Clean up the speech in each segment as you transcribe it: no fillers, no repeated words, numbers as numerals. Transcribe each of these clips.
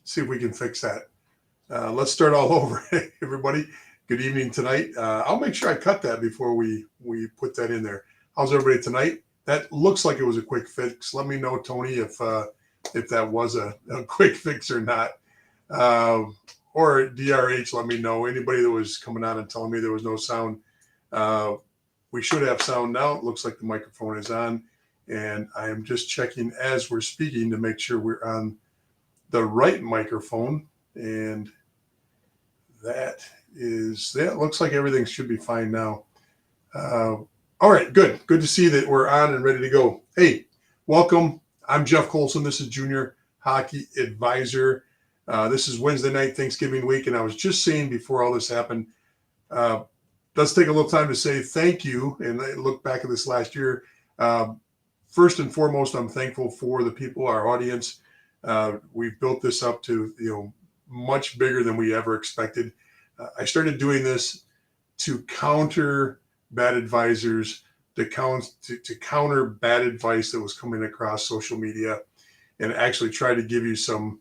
see if we can fix that. Let's start all over. Everybody, good evening tonight. I'll make sure I cut that before we put that in there. How's everybody tonight? That looks like it was a quick fix. Let me know, Tony, if that was a quick fix or not. Or DRH, let me know. Anybody that was coming on and telling me there was no sound. We should have sound now. It looks like the microphone is on. And I am just checking as we're speaking to make sure we're on the right microphone. And that looks like everything should be fine now. All right, good. Good to see that we're on and ready to go. Hey, welcome. I'm Jeff Colson. This is Junior Hockey Advisor. This is Wednesday night, Thanksgiving week. And I was just saying before all this happened, let's take a little time to say thank you and look back at this last year. First and foremost, I'm thankful for the people, our audience. We've built this up to, much bigger than we ever expected. I started doing this to counter bad advisors, to counter bad advice that was coming across social media, and actually try to give you some,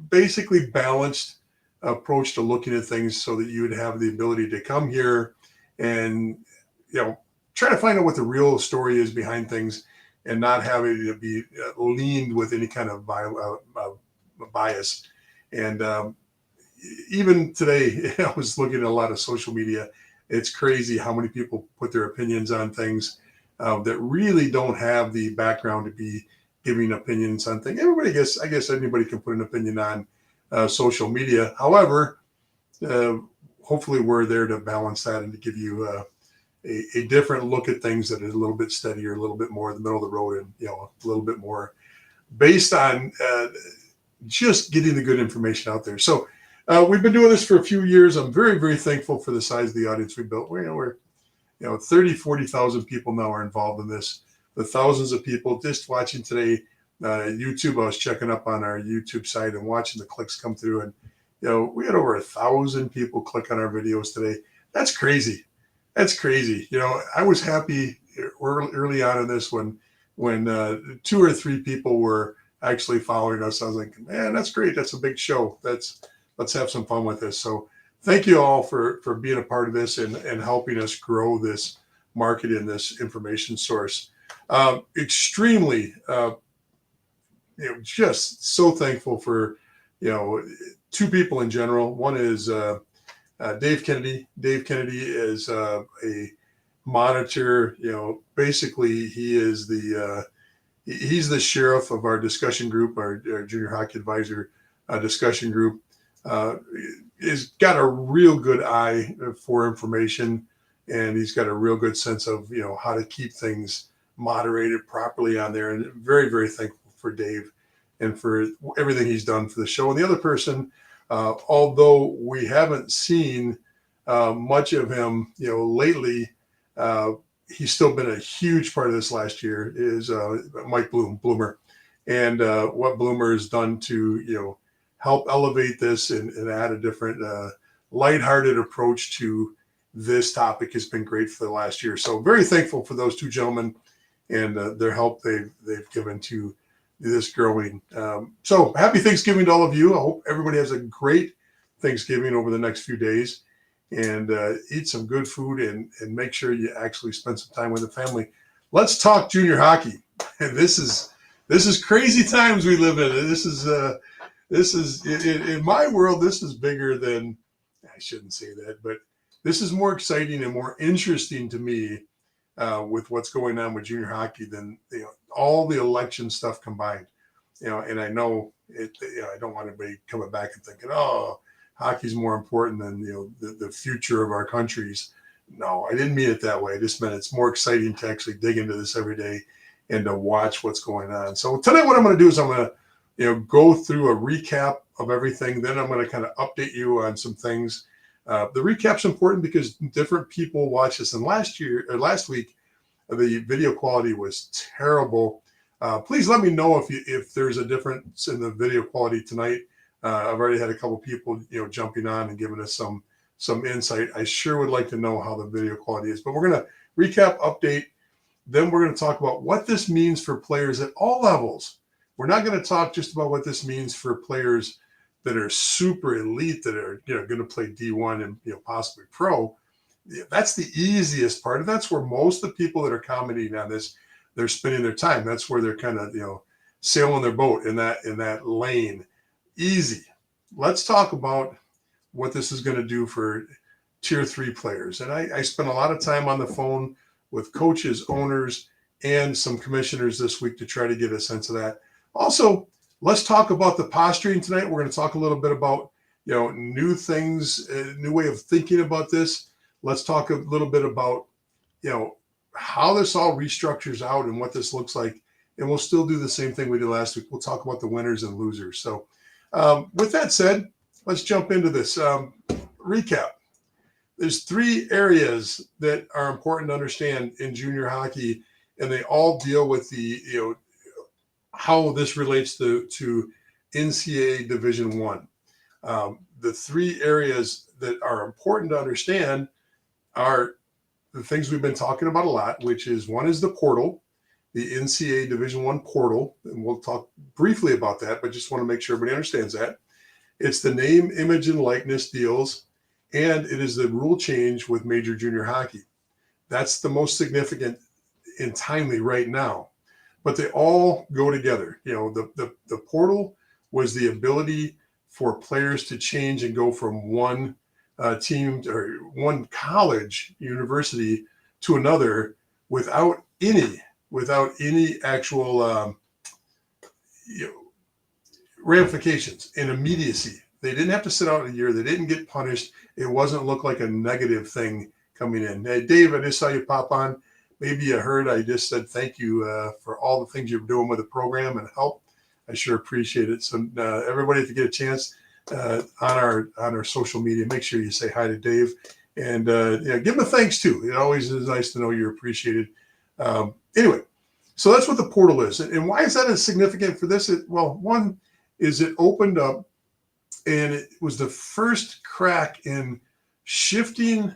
basically balanced approach to looking at things so that you would have the ability to come here and, try to find out what the real story is behind things and not having to be leaned with any kind of bias. And even today, I was looking at a lot of social media. It's crazy how many people put their opinions on things that really don't have the background to be giving opinions on things. I guess anybody can put an opinion on social media. However, hopefully we're there to balance that and to give you a different look at things that is a little bit steadier, a little bit more in the middle of the road, and a little bit more based on just getting the good information out there. So we've been doing this for a few years. I'm very, very thankful for the size of the audience we built. We're 30, 40,000 people now are involved in this. The thousands of people just watching today. YouTube, I was checking up on our YouTube site and watching the clicks come through. And, we had over 1,000 people click on our videos today. That's crazy. That's crazy. I was happy early on in this when 2 or 3 people were actually following us. I was like, man, that's great. That's a big show. Let's have some fun with this. So thank you all for being a part of this and helping us grow this market in this information source. Extremely, just so thankful for, 2 people in general. One is Dave Kennedy. Dave Kennedy is a monitor. Basically he is he's the sheriff of our discussion group, our Junior Hockey Advisor discussion group. He's got a real good eye for information, and he's got a real good sense of how to keep things moderated properly on there. And very, very thankful for Dave and for everything he's done for the show. And the other person, although we haven't seen much of him lately, he's still been a huge part of this last year, is Mike Bloomer, and what Bloomer has done to help elevate this and add a different lighthearted approach to this topic has been great for the last year. So very thankful for those 2 gentlemen and their help they've given to this growing. So happy Thanksgiving to all of you. I hope everybody has a great Thanksgiving over the next few days, and eat some good food and make sure you actually spend some time with the family. Let's talk junior hockey. And this is crazy times we live in. This is in my world, this is bigger than, I shouldn't say that, but this is more exciting and more interesting to me with what's going on with junior hockey than all the election stuff combined. And I know it. I don't want anybody coming back and thinking, oh, hockey's more important than the future of our countries. No, I didn't mean it that way. I just meant it's more exciting to actually dig into this every day and to watch what's going on. So tonight, what I'm going to do is I'm going to go through a recap of everything. Then I'm going to kind of update you on some things. The recap's important because different people watch this. And last week, the video quality was terrible. Please let me know if there's a difference in the video quality tonight. I've already had a couple people, jumping on and giving us some insight. I sure would like to know how the video quality is. But we're going to recap, update. Then we're going to talk about what this means for players at all levels. We're not going to talk just about what this means for players that are super elite, that are going to play D1 and possibly pro. That's the easiest part, and that's where most of the people that are commenting on this, they're spending their time. That's where they're kind of sailing their boat in that lane. Easy. Let's talk about what this is going to do for tier 3 players. And I spent a lot of time on the phone with coaches, owners, and some commissioners this week to try to get a sense of that. Also, let's talk about the posturing tonight. We're going to talk a little bit about new things, new way of thinking about this. Let's talk a little bit about how this all restructures out and what this looks like. And we'll still do the same thing we did last week. We'll talk about the winners and losers. So with that said, let's jump into this. Recap. There's 3 areas that are important to understand in junior hockey, and they all deal with the how this relates to NCAA Division I. The 3 areas that are important to understand are the things we've been talking about a lot, which is one is the portal, the NCAA Division I portal, and we'll talk briefly about that, but just want to make sure everybody understands that. It's the name, image, and likeness deals, and it is the rule change with major junior hockey. That's the most significant and timely right now, but they all go together. The portal was the ability for players to change and go from one team or one college university to another without any actual ramifications and immediacy. They didn't have to sit out a year. They didn't get punished. It wasn't look like a negative thing coming in. Hey, Dave, I just saw you pop on. Maybe you heard I just said thank you for all the things you're doing with the program and help. I sure appreciate it. So everybody, if you get a chance on our social media, make sure you say hi to Dave and give him a thanks too. It always is nice to know you're appreciated. Anyway, so that's what the portal is. And why is that significant for this? One is it opened up, and it was the first crack in shifting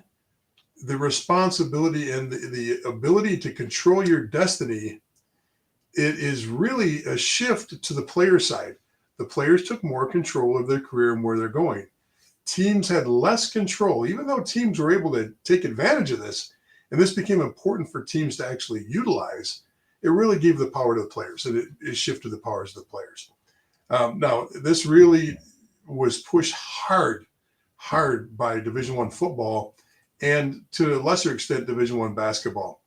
the responsibility and the ability to control your destiny. It is really a shift to the player side. The players took more control of their career and where they're going. Teams had less control, even though teams were able to take advantage of this. And this became important for teams to actually utilize. It really gave the power to the players, and it shifted the powers of the players. Now, this really was pushed hard by Division I football, and to a lesser extent, Division I basketball,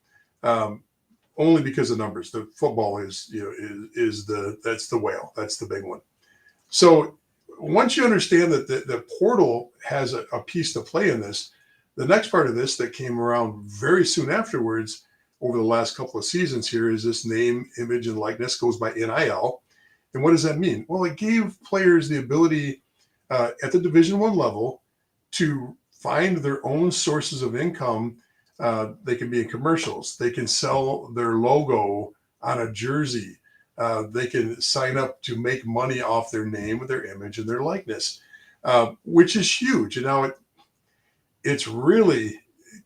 only because of numbers. The football is that's the whale. That's the big one. So once you understand that the portal has a piece to play in this, the next part of this that came around very soon afterwards over the last couple of seasons here is this name, image, and likeness goes by NIL. And what does that mean? Well, it gave players the ability at the Division I level to find their own sources of income. They can be in commercials. They can sell their logo on a jersey. They can sign up to make money off their name, their image, and their likeness, which is huge. And now it's really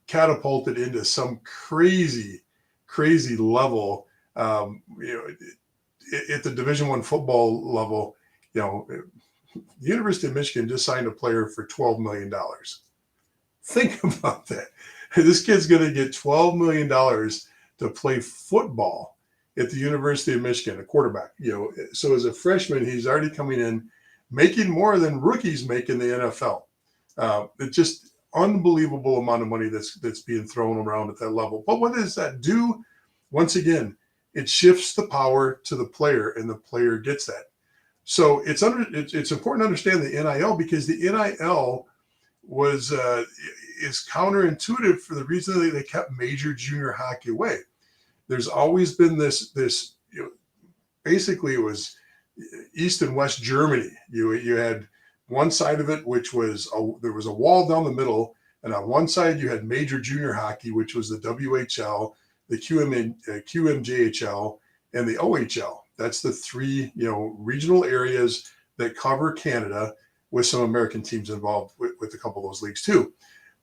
catapulted into some crazy level. At the Division I football level, the University of Michigan just signed a player for $12 million. Think about that. This kid's going to get $12 million to play football at the University of Michigan, a quarterback. So as a freshman, he's already coming in making more than rookies make in the NFL. It's just unbelievable amount of money that's being thrown around at that level. But what does that do? Once again, it shifts the power to the player, and the player gets that. So it's important to understand the NIL, because the NIL is counterintuitive for the reason that they kept major junior hockey away. There's always been this basically it was East and West Germany. You had one side of it, which was there was a wall down the middle, and on one side you had major junior hockey, which was the WHL, the QMJHL, and the OHL. That's the 3 regional areas that cover Canada, with some American teams involved with a couple of those leagues too.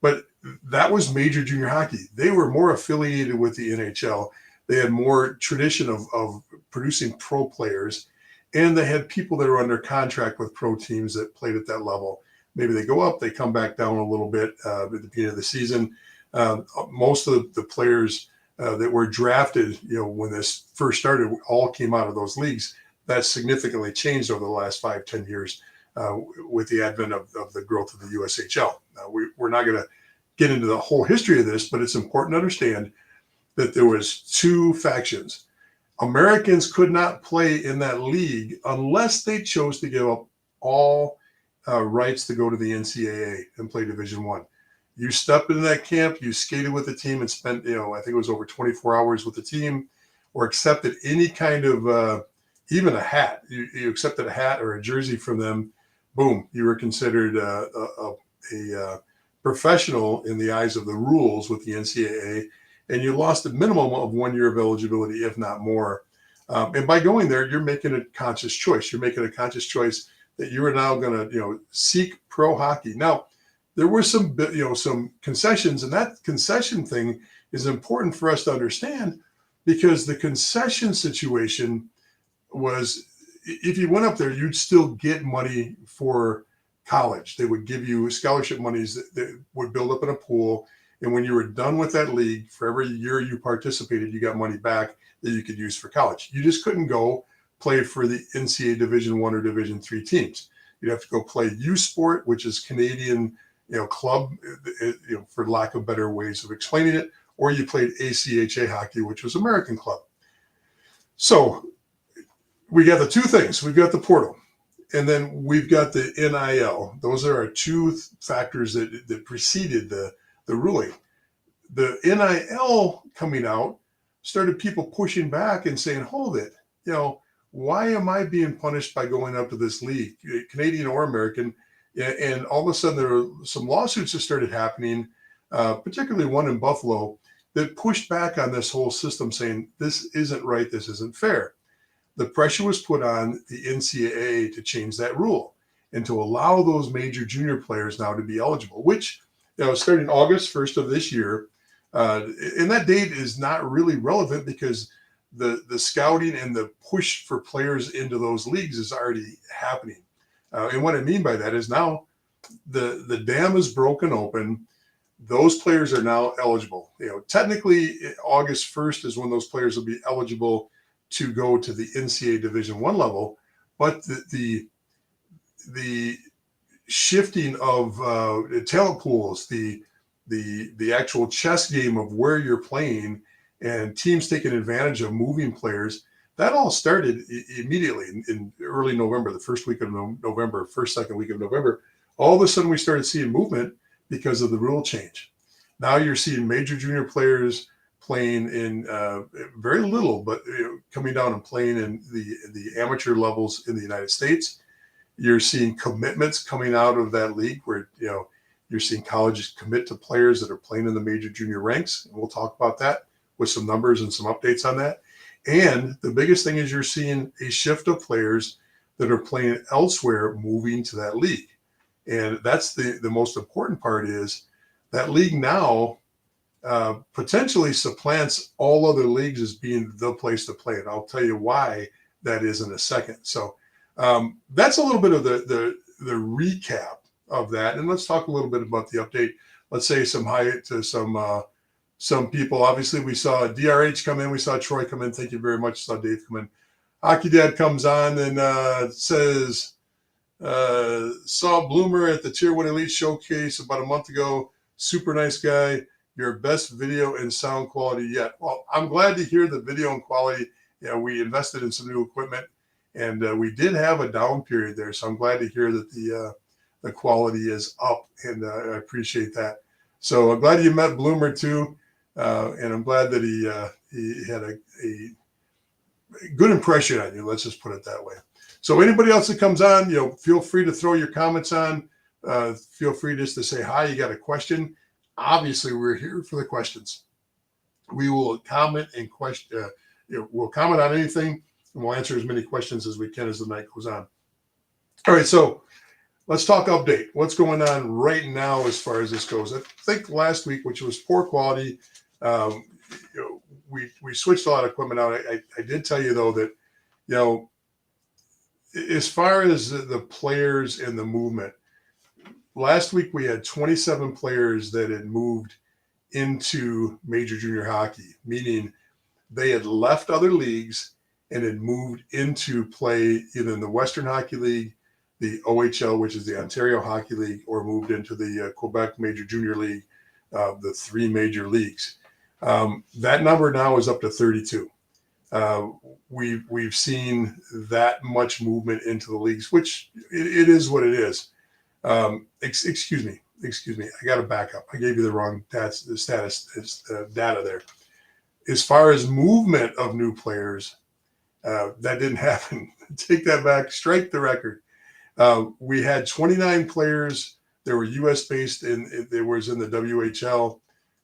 But that was major junior hockey. They were more affiliated with the NHL. They had more tradition of producing pro players. and they had people that were under contract with pro teams that played at that level. Maybe they go up, they come back down a little bit at the beginning of the season. Most of the players that were drafted, when this first started, all came out of those leagues. That's significantly changed over the last 5-10 years with the advent of the growth of the USHL. We're not going to get into the whole history of this, but it's important to understand that there was two factions. Americans could not play in that league unless they chose to give up all rights to go to the NCAA and play Division I. You stepped into that camp, you skated with the team and spent, I think it was over 24 hours with the team, or accepted any kind of, even a hat. You accepted a hat or a jersey from them, boom, you were considered a professional in the eyes of the rules with the NCAA, and you lost a minimum of 1 year of eligibility, if not more. And by going there, you're making a conscious choice. You're making a conscious choice that you are now going to, seek pro hockey. Now, there were some concessions, and that concession thing is important for us to understand, because the concession situation was, if you went up there, you'd still get money for college. They would give you scholarship monies that would build up in a pool. And when you were done with that league, for every year you participated, you got money back that you could use for college. You just couldn't go play for the NCAA Division I or Division III teams. You'd have to go play U Sport, which is Canadian, club, for lack of better ways of explaining it, or you played ACHA hockey, which was American club. So we got the two things. We've got the portal, and then we've got the NIL. Those are our two factors that preceded the ruling. The NIL coming out started people pushing back and saying, hold it, why am I being punished by going up to this league, Canadian or American? And all of a sudden there were some lawsuits that started happening, particularly one in Buffalo, that pushed back on this whole system, saying this isn't right, this isn't fair. The pressure was put on the NCAA to change that rule and to allow those major junior players now to be eligible, which starting August 1st of this year. And that date is not really relevant because the scouting and the push for players into those leagues is already happening. And what I mean by that is now the dam is broken open. Those players are now eligible. Technically August 1st is when those players will be eligible to go to the NCAA Division I level, but the shifting of talent pools, the actual chess game of where you're playing and teams taking advantage of moving players, that all started immediately in early November, the first week of November, second week of November. All of a sudden we started seeing movement because of the rule change. Now you're seeing major junior players playing in very little, but coming down and playing in the amateur levels in the United States. You're seeing commitments coming out of that league where, you're seeing colleges commit to players that are playing in the major junior ranks. And we'll talk about that with some numbers and some updates on that. And the biggest thing is you're seeing a shift of players that are playing elsewhere moving to that league. And that's the most important part, is that league now potentially supplants all other leagues as being the place to play. And I'll tell you why that is in a second. So that's a little bit of the recap of that. And let's talk a little bit about the update. Let's say some hi to some people. Obviously, we saw DRH come in. We saw Troy come in. Thank you very much. Saw Dave come in. Hockey Dad comes on and says, saw Bloomer at the Tier 1 Elite Showcase about a month ago. Super nice guy. Your best video and sound quality yet. Well, I'm glad to hear the video and quality. We invested in some new equipment, and we did have a down period there. So I'm glad to hear that the quality is up, and I appreciate that. So I'm glad you met Bloomer too, and I'm glad that he had a good impression on you. Let's just put it that way. So anybody else that comes on, feel free to throw your comments on. Feel free just to say hi. You got a question? Obviously, we're here for the questions. We will comment and question. We'll comment on anything, and we'll answer as many questions as we can as the night goes on. All right, so let's talk update. What's going on right now as far as this goes? I think last week, which was poor quality, we switched a lot of equipment out. I did tell you though that as far as the players and the movement, last week we had 27 players that had moved into major junior hockey, meaning they had left other leagues and had moved into play either in the Western Hockey League, the OHL, which is the Ontario Hockey League, or moved into the Quebec Major Junior League, the three major leagues. That number now is up to 32. We've seen that much movement into the leagues, which it is what it is. Excuse me. I got to back up. I gave you the wrong status data there. As far as movement of new players, that didn't happen. Take that back. Strike the record. We had 29 players that were U.S. based, and it was in the WHL.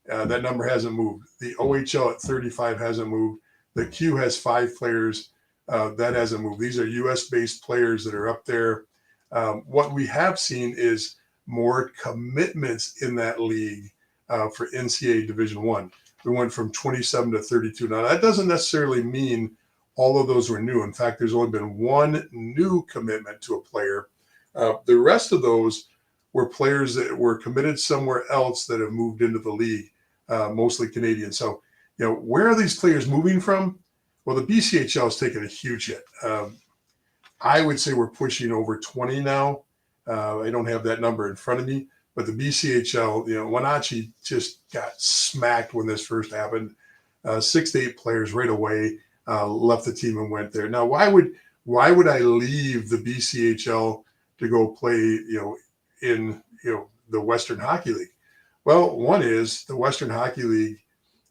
That number hasn't moved. The OHL at 35 hasn't moved. The Q has 5 players. That hasn't moved. These are U.S. based players that are up there. What we have seen is more commitments in that league for NCAA Division I. We went from 27 to 32. Now, that doesn't necessarily mean all of those were new. In fact, there's only been one new commitment to a player. The rest of those were players that were committed somewhere else that have moved into the league, mostly Canadian. So, where are these players moving from? Well, the BCHL has taken a huge hit. I would say we're pushing over 20 now. I don't have that number in front of me, but the BCHL, Wenatchee just got smacked when this first happened. 6 to 8 players right away left the team and went there. Now, why would I leave the BCHL to go play, in the Western Hockey League? Well, one is the Western Hockey League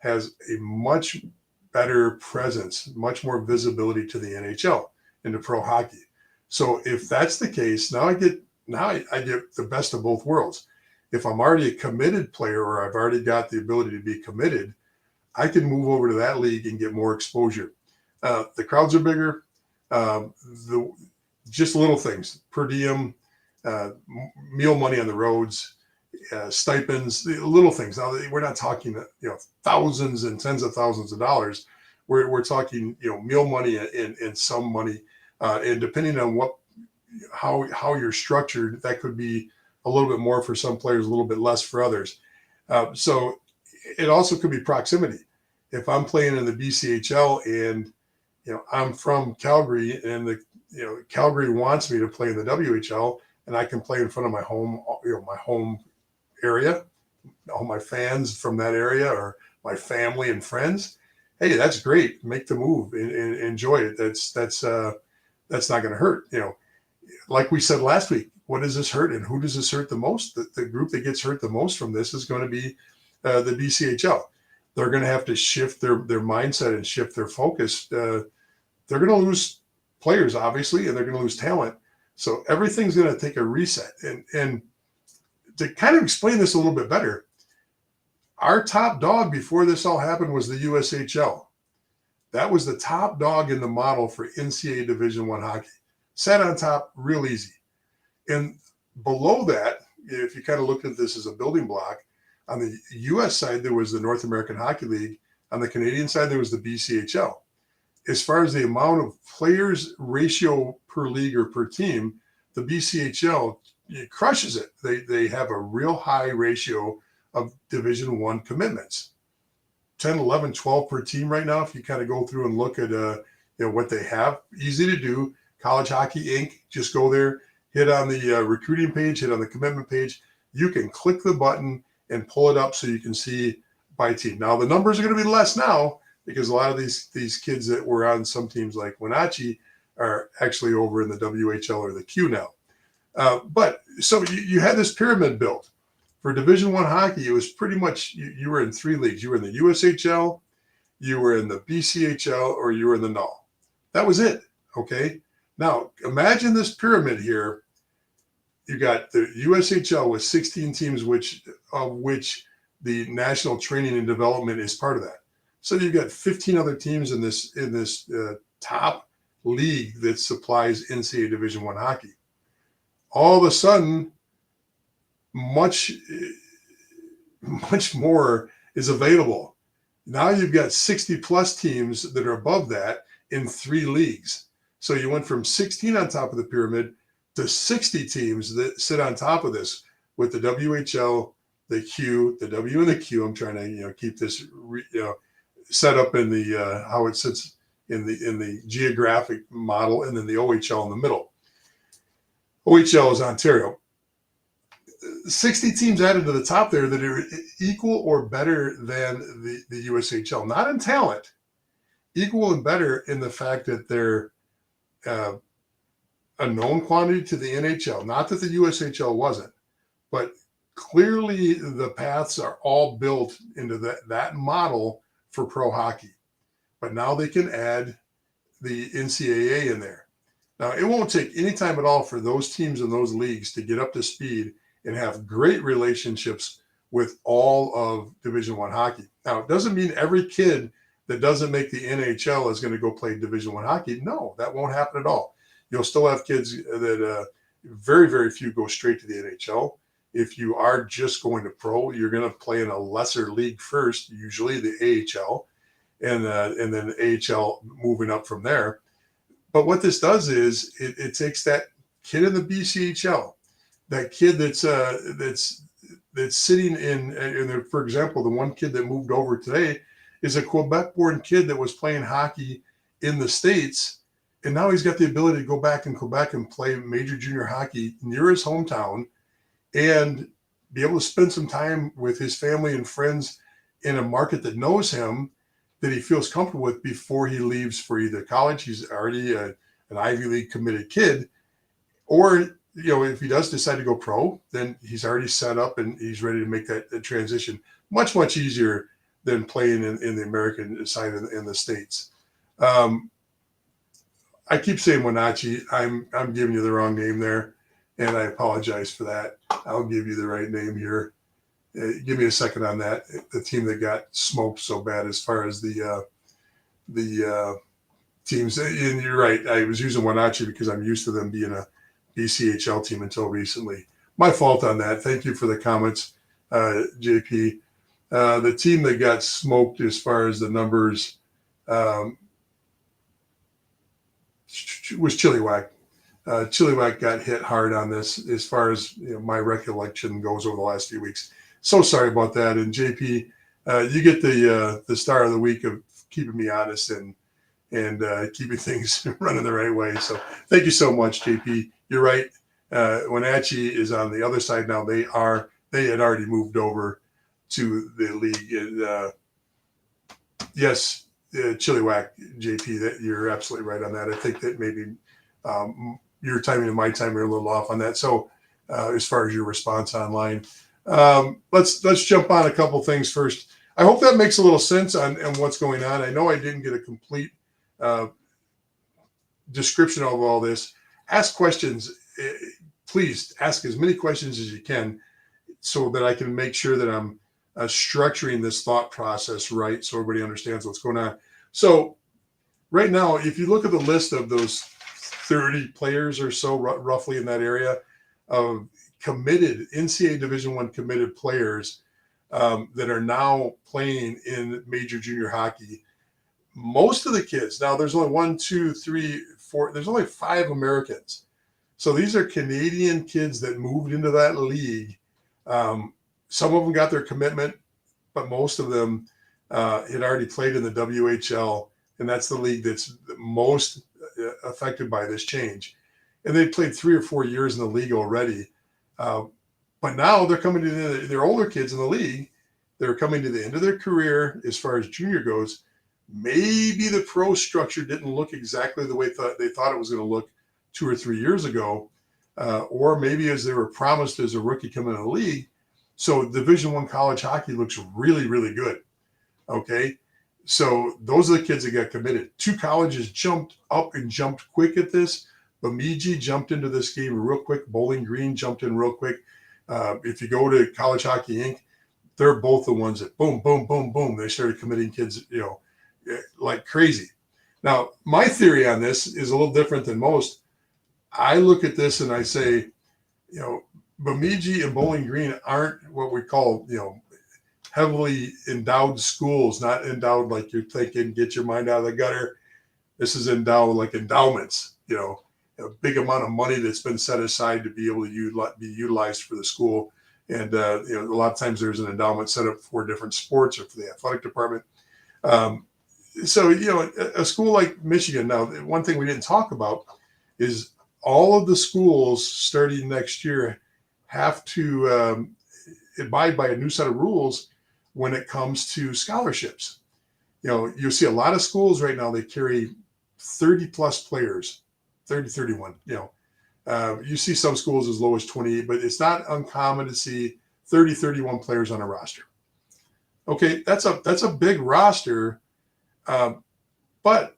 has a much better presence, much more visibility to the NHL and to pro hockey. So if that's the case, now I get the best of both worlds. If I'm already a committed player or I've already got the ability to be committed, I can move over to that league and get more exposure. The crowds are bigger. Just little things, per diem, meal money on the roads, stipends, little things. Now we're not talking, thousands and tens of thousands of dollars. We're talking, meal money and some money, and depending on how you're structured, that could be a little bit more for some players, a little bit less for others. So it also could be proximity. If I'm playing in the BCHL and I'm from Calgary and Calgary wants me to play in the WHL, and I can play in front of my home area, all my fans from that area or my family and friends. Hey, that's great. Make the move and enjoy it. That's not going to hurt. Like we said last week, what does this hurt and who does this hurt the most? The group that gets hurt the most from this is going to be the BCHL. They're going to have to shift their mindset and shift their focus. They're going to lose players, obviously, and they're going to lose talent. So everything's going to take a reset. And to kind of explain this a little bit better, our top dog before this all happened was the USHL. That was the top dog in the model for NCAA Division I hockey. Sat on top real easy. And below that, if you kind of looked at this as a building block, on the U.S. side, there was the North American Hockey League. On the Canadian side, there was the BCHL. As far as the amount of players ratio per league or per team, the BCHL crushes it. They have a real high ratio of Division I commitments. 10, 11, 12 per team right now. If you kind of go through and look at what they have, easy to do. College Hockey Inc. Just go there, hit on the recruiting page, hit on the commitment page. You can click the button and pull it up so you can see by team. Now the numbers are going to be less now because a lot of these kids that were on some teams like Wenatchee are actually over in the WHL or the Q now. But so you had this pyramid built. For Division I hockey, it was pretty much you were in 3 leagues. You were in the USHL, you were in the BCHL, or you were in the NAL. That was it. Okay. Now imagine this pyramid here. You got the USHL with 16 teams, of which the National Training and Development is part of that. So you've got 15 other teams in this top league that supplies NCAA Division I hockey. All of a sudden, much more is available. Now you've got 60 plus teams that are above that in 3 leagues. So you went from 16 on top of the pyramid to 60 teams that sit on top of this with the WHL, the Q, the W and the Q. I'm trying to keep this set up in the how it sits in the geographic model, and then the OHL in the middle. OHL is Ontario. 60 teams added to the top there that are equal or better than the USHL, not in talent, equal and better in the fact that they're a known quantity to the NHL. Not that the USHL wasn't, but clearly the paths are all built into that model for pro hockey. But now they can add the NCAA in there. Now, it won't take any time at all for those teams in those leagues to get up to speed and have great relationships with all of Division I hockey. Now, it doesn't mean every kid that doesn't make the NHL is going to go play Division I hockey. No, that won't happen at all. You'll still have kids that very, very few go straight to the NHL. If you are just going to pro, you're going to play in a lesser league first, usually the AHL, and then AHL moving up from there. But what this does is it takes that kid in the BCHL, that kid that's sitting in, for example, the one kid that moved over today is a Quebec-born kid that was playing hockey in the States, and now he's got the ability to go back in Quebec and play major junior hockey near his hometown and be able to spend some time with his family and friends in a market that knows him, that he feels comfortable with before he leaves for either college. He's already an Ivy League committed kid, or if he does decide to go pro, then he's already set up and he's ready to make that transition much, much easier than playing in the American side in the States. I keep saying Wenatchee. I'm giving you the wrong name there, and I apologize for that. I'll give you the right name here. Give me a second on that. The team that got smoked so bad as far as the teams. And you're right. I was using Wenatchee because I'm used to them being a BCHL team until recently. My fault on that. Thank you for the comments, JP. The team that got smoked as far as the numbers was Chilliwack. Chilliwack got hit hard on this as far as my recollection goes over the last few weeks. So sorry about that. And JP, you get the star of the week of keeping me honest and keeping things running the right way. So thank you so much, JP. You're right. Wenatchee is on the other side now. They had already moved over to the league. Yes, Chilliwack, JP, that you're absolutely right on that. I think that maybe your timing and my timing are a little off on that. So as far as your response online, let's jump on a couple things first. I hope that makes a little sense on what's going on. I know I didn't get a complete description of all this. Ask questions. Please ask as many questions as you can so that I can make sure that I'm structuring this thought process right so everybody understands what's going on. So right now, if you look at the list of those 30 players or so, roughly in that area of committed NCAA Division I committed players that are now playing in major junior hockey, most of the kids, now there's only 1, 2, 3, 4, there's only 5 Americans. So these are Canadian kids that moved into that league. Some of them got their commitment, but most of them had already played in the WHL, and that's the league that's most affected by this change. And they played 3 or 4 years in the league already. But now they're coming to they're older kids in the league. They're coming to the end of their career as far as junior goes. Maybe the pro structure didn't look exactly the way they thought it was going to look 2 or 3 years ago, or maybe as they were promised as a rookie coming in the league. So Division I college hockey looks really, really good. Okay. So those are the kids that got committed. 2 colleges jumped up and jumped quick at this. Bemidji jumped into this game real quick. Bowling Green jumped in real quick. If you go to College Hockey Inc., they're both the ones that boom, boom, boom, boom. They started committing kids, like crazy. Now, my theory on this is a little different than most. I look at this and I say, Bemidji and Bowling Green aren't what we call, heavily endowed schools, not endowed like you're thinking, get your mind out of the gutter. This is endowed like endowments. a big amount of money that's been set aside to be able to be utilized for the school. And a lot of times there's an endowment set up for different sports or for the athletic department. Um, so a school like Michigan. Now, one thing we didn't talk about is all of the schools starting next year have to abide by a new set of rules when it comes to scholarships. You see a lot of schools right now, they carry 30 plus players, 30, 31. You see some schools as low as 28, but it's not uncommon to see 30, 31 players on a roster. Okay, that's a big roster. But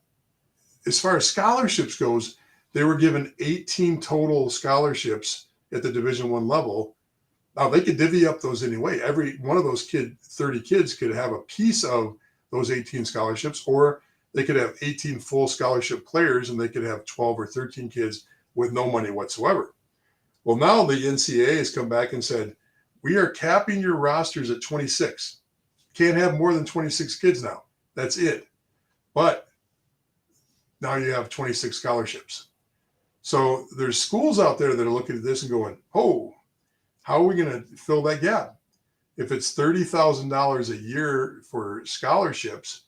as far as scholarships goes, they were given 18 total scholarships at the Division I level. Now they could divvy up those anyway. Every one of those 30 kids could have a piece of those 18 scholarships, or they could have 18 full scholarship players and they could have 12 or 13 kids with no money whatsoever. Well, now the NCAA has come back and said, we are capping your rosters at 26. Can't have more than 26 kids now. That's it. But now you have 26 scholarships. So there's schools out there that are looking at this and going, oh, how are we going to fill that gap? If it's $30,000 a year for scholarships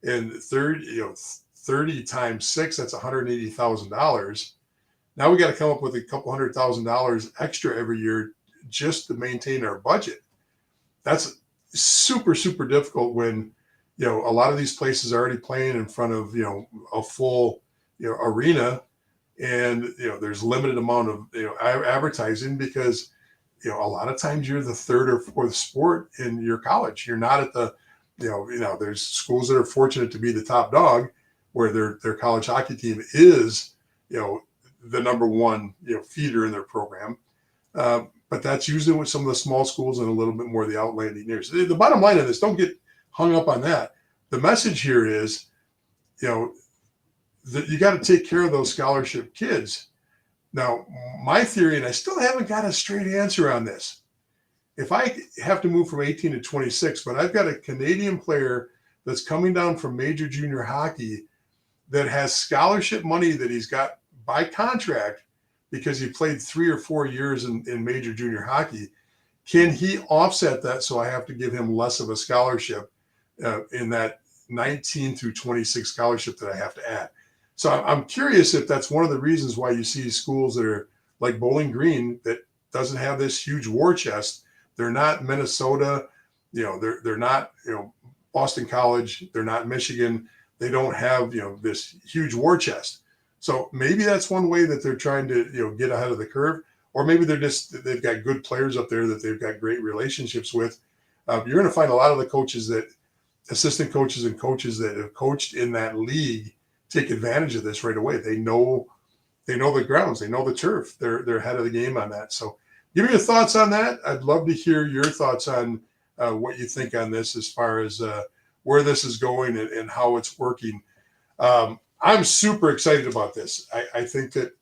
and 30 times 6, that's $180,000. Now we got to come up with a couple $100,000 extra every year just to maintain our budget. That's super, super difficult when, a lot of these places are already playing in front of, a full, arena, and, there's limited amount of, advertising because, a lot of times you're the third or fourth sport in your college. You're not at the, there's schools that are fortunate to be the top dog where their college hockey team is, the number one, feeder in their program. But that's usually with some of the small schools and a little bit more of the outlanding years. The bottom line of this, don't get hung up on that. The message here is, that you got to take care of those scholarship kids. Now, my theory, and I still haven't got a straight answer on this. If I have to move from 18 to 26, but I've got a Canadian player that's coming down from major junior hockey that has scholarship money that he's got by contract because he played 3 or 4 years in major junior hockey, can he offset that so I have to give him less of a scholarship in that 19 through 26 scholarship that I have to add? So I'm curious if that's one of the reasons why you see schools that are like Bowling Green that doesn't have this huge war chest. They're not Minnesota, they're not, Boston College, they're not Michigan. They don't have, this huge war chest. So maybe that's one way that they're trying to, get ahead of the curve, or maybe they've got good players up there that they've got great relationships with. You're going to find a lot of the assistant coaches and coaches that have coached in that league take advantage of this right away. They know the grounds, they know the turf. They're ahead of the game on that. So give me your thoughts on that. I'd love to hear your thoughts on what you think on this as far as where this is going and how it's working. I'm super excited about this. I think that,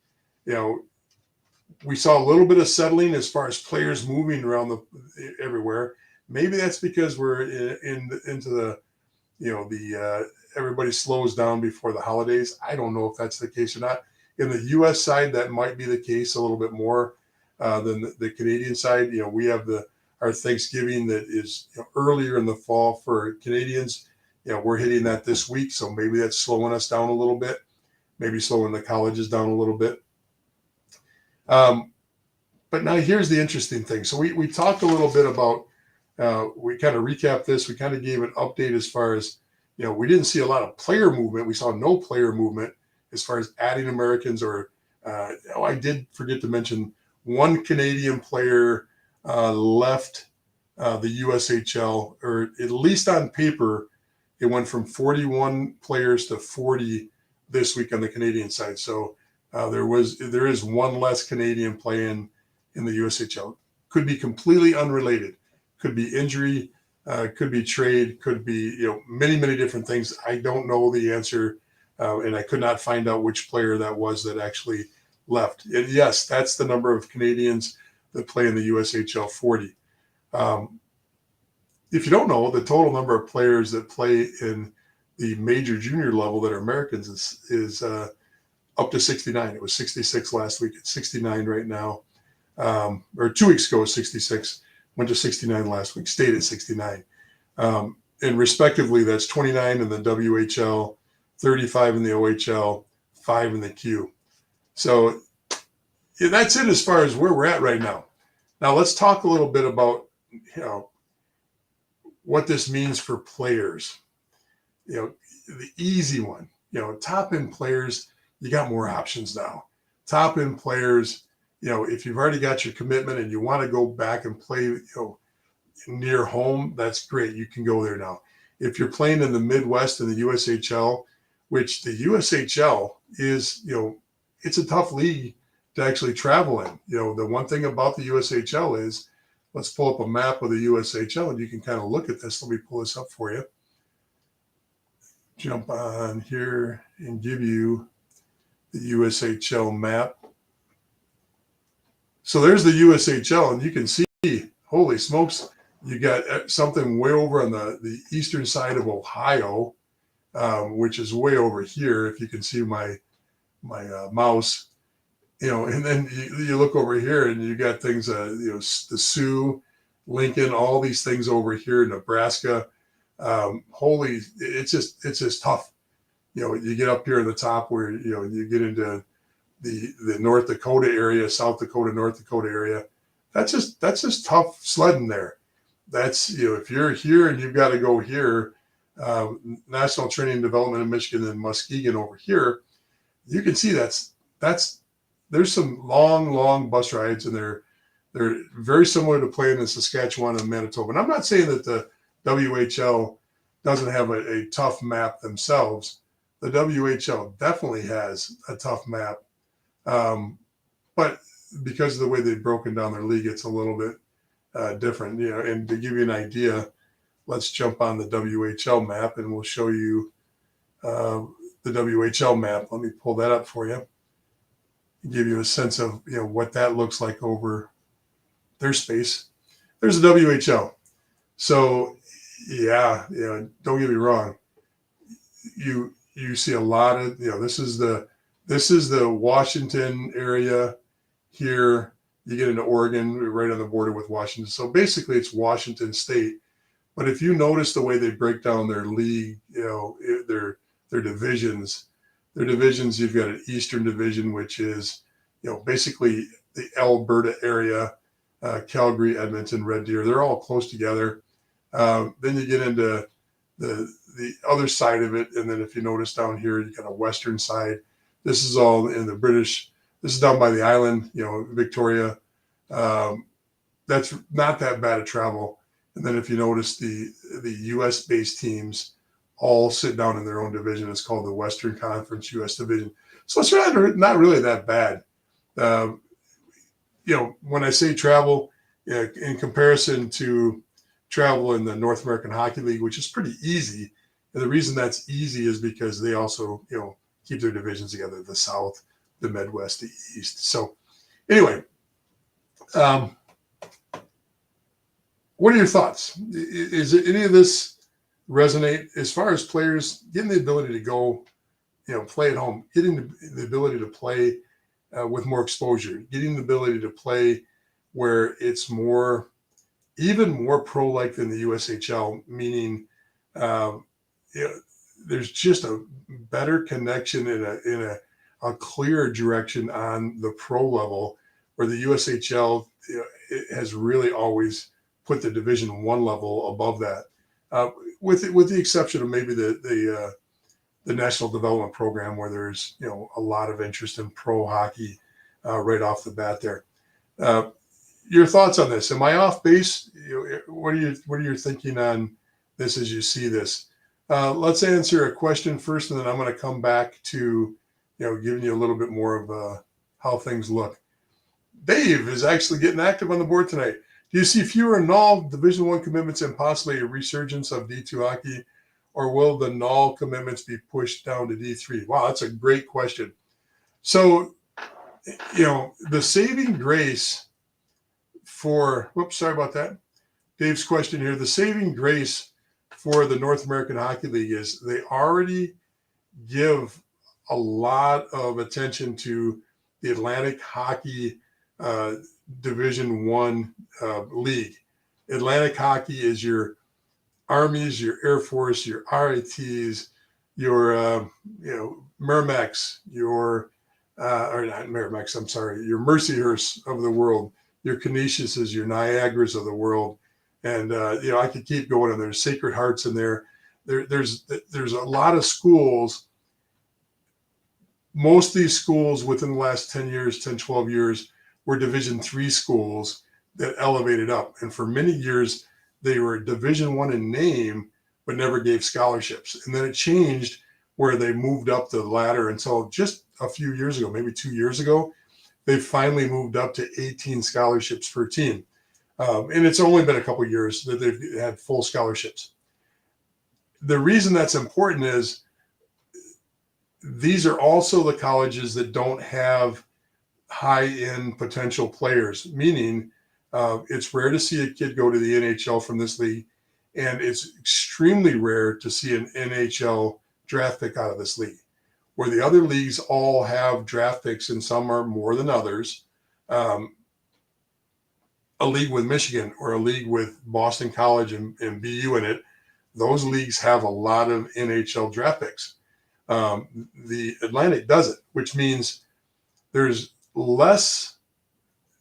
we saw a little bit of settling as far as players moving around everywhere. Maybe that's because we're into the, everybody slows down before the holidays. I don't know if that's the case or not. In the U.S. side, that might be the case a little bit more than the Canadian side. We have our Thanksgiving that is earlier in the fall for Canadians. We're hitting that this week, so maybe that's slowing us down a little bit, maybe slowing the colleges down a little bit. But now here's the interesting thing. So we talked a little bit about, we kind of recapped this. We kind of gave an update as far as, we didn't see a lot of player movement. We saw no player movement as far as adding Americans or, I did forget to mention one Canadian player left the USHL, or at least on paper, it went from 41 players to 40 this week on the Canadian side. So there is one less Canadian playing in the USHL. Could be completely unrelated. Could be injury. Could be trade. Could be many, many different things. I don't know the answer, and I could not find out which player that was that actually left. And yes, that's the number of Canadians that play in the USHL 40. If you don't know, the total number of players that play in the major junior level that are Americans is up to 69. It was 66 last week. It's 69 right now. Or 2 weeks ago, it was 66. Went to 69 last week. Stayed at 69. And respectively, that's 29 in the WHL, 35 in the OHL, 5 in the Q. So yeah, that's it as far as where we're at right now. Now let's talk a little bit about, what this means for players. The easy one, top end players, you got more options now. Top end players, if you've already got your commitment and you want to go back and play, near home, that's great. You can go there now. If you're playing in the Midwest and the USHL, which the USHL is, it's a tough league to actually travel in. The one thing about the USHL is, let's pull up a map of the USHL and you can kind of look at this. Let me pull this up for you. Jump on here and give you the USHL map. So there's the USHL, and you can see, holy smokes, you got something way over on the eastern side of Ohio, which is way over here. If you can see my mouse, and then you look over here and you got things, the Sioux, Lincoln, all these things over here, Nebraska. It's just tough. You get up here at the top where, you get into the North Dakota area, South Dakota, North Dakota area. That's just tough sledding there. That's, if you're here and you've got to go here, National Training and Development in Michigan and Muskegon over here, you can see there's some long bus rides, and they're very similar to playing in Saskatchewan and Manitoba. And I'm not saying that the WHL doesn't have a tough map themselves. The WHL definitely has a tough map. But because of the way they've broken down their league, it's a little bit different, and to give you an idea, let's jump on the WHL map and we'll show you the WHL map. Let me pull that up for you, give you a sense of, what that looks like over their space. There's the WHL. So yeah, don't get me wrong. You see a lot of, this is the Washington area here. You get into Oregon, right on the border with Washington. So basically it's Washington State. But if you notice the way they break down their league, their divisions, you've got an Eastern Division, which is, basically the Alberta area, Calgary, Edmonton, Red Deer, they're all close together. Then you get into the other side of it. And then if you notice down here, you got a Western side. This is all in the British. This is down by the island, Victoria. That's not that bad of travel. And then if you notice the U.S. based teams all sit down in their own division. It's called the Western Conference U.S. Division. So it's not really that bad. When I say travel, in comparison to travel in the North American Hockey League, which is pretty easy. And the reason that's easy is because they also, keep their divisions together, the South, the Midwest, the East. So anyway, what are your thoughts? Is any of this resonate as far as players getting the ability to go, play at home, getting the ability to play with more exposure, getting the ability to play where it's even more pro-like than the USHL, meaning there's just a better connection in a clearer direction on the pro level, where the USHL it has really always put the Division I level above that, with the exception of maybe the National Development Program, where there's a lot of interest in pro hockey right off the bat there. Your thoughts on this? Am I off base? What are you thinking on this as you see this? Let's answer a question first, and then I'm going to come back to giving you a little bit more of how things look. Dave is actually getting active on the board tonight. Do you see fewer null Division I commitments and possibly a resurgence of D2 hockey, or will the null commitments be pushed down to D3? Wow, that's a great question. So, the saving grace for, sorry about that. Dave's question here. The saving grace for the North American Hockey League is they already give a lot of attention to the Atlantic Hockey uh, Division One league. Atlantic Hockey is your Armies, your Air Force, your RITs, your Merrimacs, your or not Merrimacs, I'm sorry, your Mercyhursts of the world, your Canisiuses, your Niagaras of the world, and I could keep going. And there's Sacred Hearts in there. There's a lot of schools. Most of these schools within the last 10 years, 10, 12 years, were Division III schools that elevated up. And for many years, they were Division I in name, but never gave scholarships. And then it changed where they moved up the ladder until just a few years ago, maybe 2 years ago, they finally moved up to 18 scholarships per team. And it's only been a couple of years that they've had full scholarships. The reason that's important is these are also the colleges that don't have high-end potential players, meaning it's rare to see a kid go to the NHL from this league, and it's extremely rare to see an NHL draft pick out of this league, where the other leagues all have draft picks, and some are more than others. A league with Michigan or a league with Boston College and BU in it, those leagues have a lot of NHL draft picks. The Atlantic doesn't, which means there's less,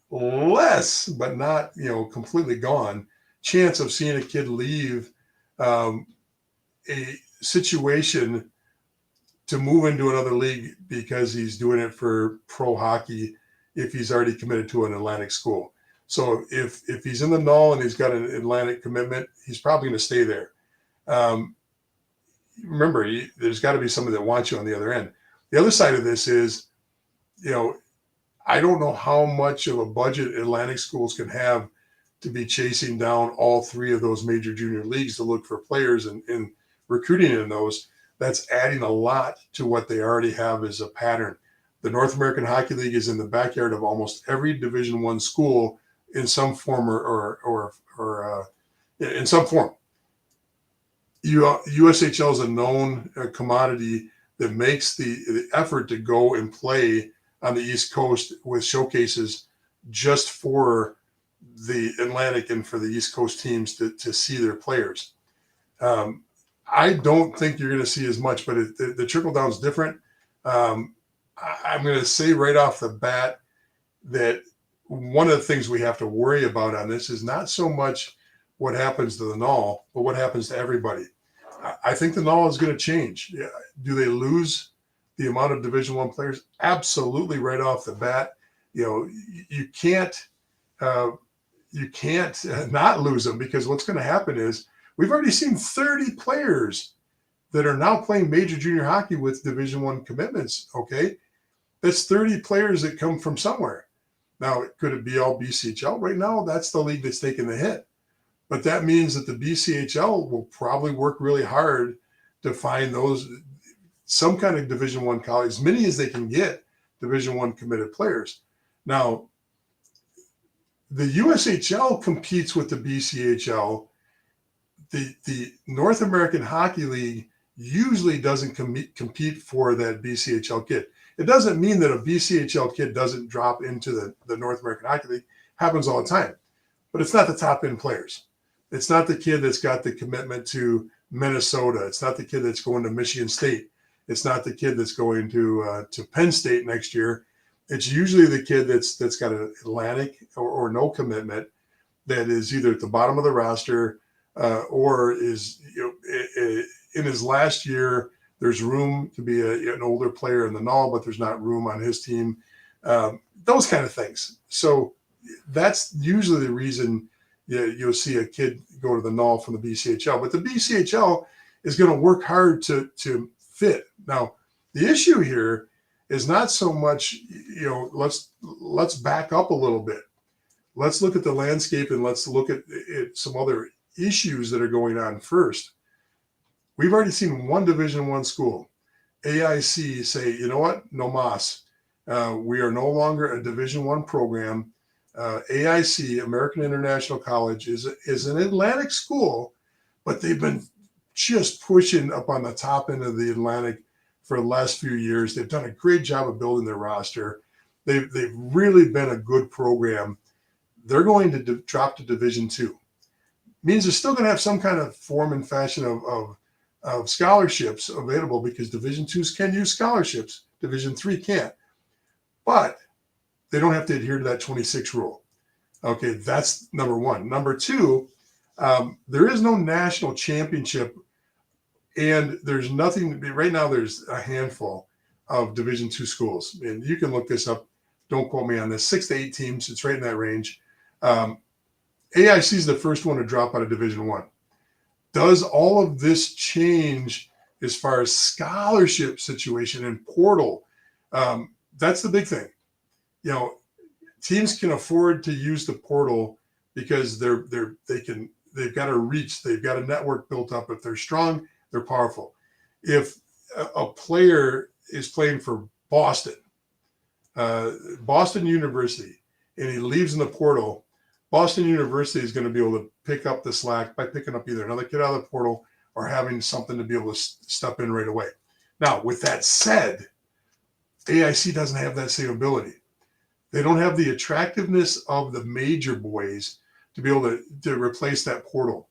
but not completely gone, chance of seeing a kid leave a situation to move into another league because he's doing it for pro hockey if he's already committed to an Atlantic school. So if he's in the null and he's got an Atlantic commitment, he's probably going to stay there. Remember, there's got to be somebody that wants you on the other end. The other side of this is, I don't know how much of a budget Atlantic schools can have to be chasing down all three of those major junior leagues to look for players and recruiting in those. That's adding a lot to what they already have as a pattern. The North American Hockey League is in the backyard of almost every Division I school in some form or in some form. USHL is a known commodity that makes the effort to go and play on the East Coast with showcases just for the Atlantic and for the East Coast teams to see their players. I don't think you're going to see as much, but the trickle down is different. I'm going to say right off the bat that one of the things we have to worry about on this is not so much what happens to the null, but what happens to everybody. I think the null is going to change. Do they lose the amount of Division I players? Absolutely, right off the bat. You can't not lose them, because what's going to happen is we've already seen 30 players that are now playing major junior hockey with Division I commitments. Okay, that's 30 players that come from somewhere. Now, could it be all BCHL? Right now, that's the league that's taking the hit. But that means that the BCHL will probably work really hard to find some kind of Division I college, as many as they can get Division I committed players. Now, the USHL competes with the BCHL. The North American Hockey League usually doesn't compete for that BCHL kid. It doesn't mean that a BCHL kid doesn't drop into the North American Hockey League. Happens all the time. But it's not the top end players. It's not the kid that's got the commitment to Minnesota. It's not the kid that's going to Michigan State. It's not the kid that's going to Penn State next year. It's usually the kid that's got an Atlantic or no commitment, that is either at the bottom of the roster or is in his last year. There's room to be an older player in the null, but there's not room on his team. Those kind of things. So that's usually the reason you'll see a kid go to the null from the BCHL. But the BCHL is going to work hard to fit. Now, the issue here is not so much, let's back up a little bit. Let's look at the landscape and let's look at some other issues that are going on first. We've already seen one Division I school, AIC, say, you know what, no mas. We are no longer a Division I program. AIC, American International College, is an Atlantic school, but they've been just pushing up on the top end of the Atlantic for the last few years. They've done a great job of building their roster. They've really been a good program. They're going to drop to Division II. Means they're still going to have some kind of form and fashion of scholarships available, because Division IIs can use scholarships. Division III can't. But they don't have to adhere to that 26 rule. Okay, that's number one. Number two, there is no national championship, and there's nothing right now. There's a handful of Division II schools, and you can look this up. Don't quote me on this. 6 to 8 teams. It's right in that range. AIC is the first one to drop out of Division I. Does all of this change as far as scholarship situation and portal? That's the big thing. You know, teams can afford to use the portal because they've got a reach, they've got a network built up. If they're strong, they're powerful. If a player is playing for Boston University, and he leaves in the portal, Boston University is going to be able to pick up the slack by picking up either another kid out of the portal or having something to be able to step in right away. Now, with that said, AIC doesn't have that same ability. They don't have the attractiveness of the major boys to be able to replace that portal.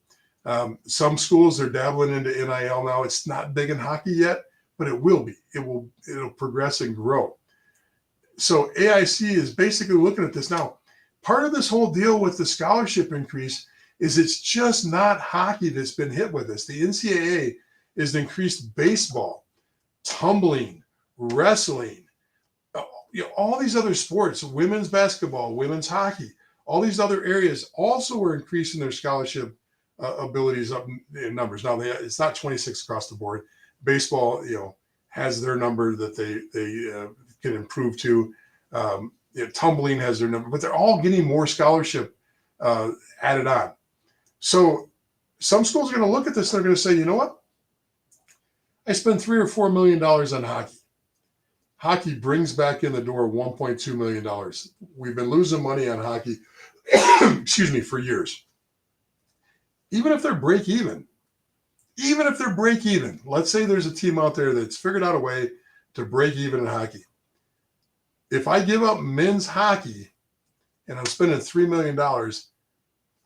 Some schools are dabbling into NIL now. It's not big in hockey yet, but it will be. It'll progress and grow. So AIC is basically looking at this now. Part of this whole deal with the scholarship increase is it's just not hockey that's been hit with this. The NCAA has increased baseball, tumbling, wrestling, all these other sports, women's basketball, women's hockey, all these other areas also are increasing their scholarship abilities up in numbers. Now, it's not 26 across the board. Baseball, has their number that they can improve to. Tumbling has their number, but they're all getting more scholarship added on. So some schools are going to look at this and they're going to say, you know what? I spend $3 or $4 million on hockey. Hockey brings back in the door $1.2 million. We've been losing money on hockey, for years. Even if they're break even, let's say there's a team out there that's figured out a way to break even in hockey. If I give up men's hockey and I'm spending $3 million,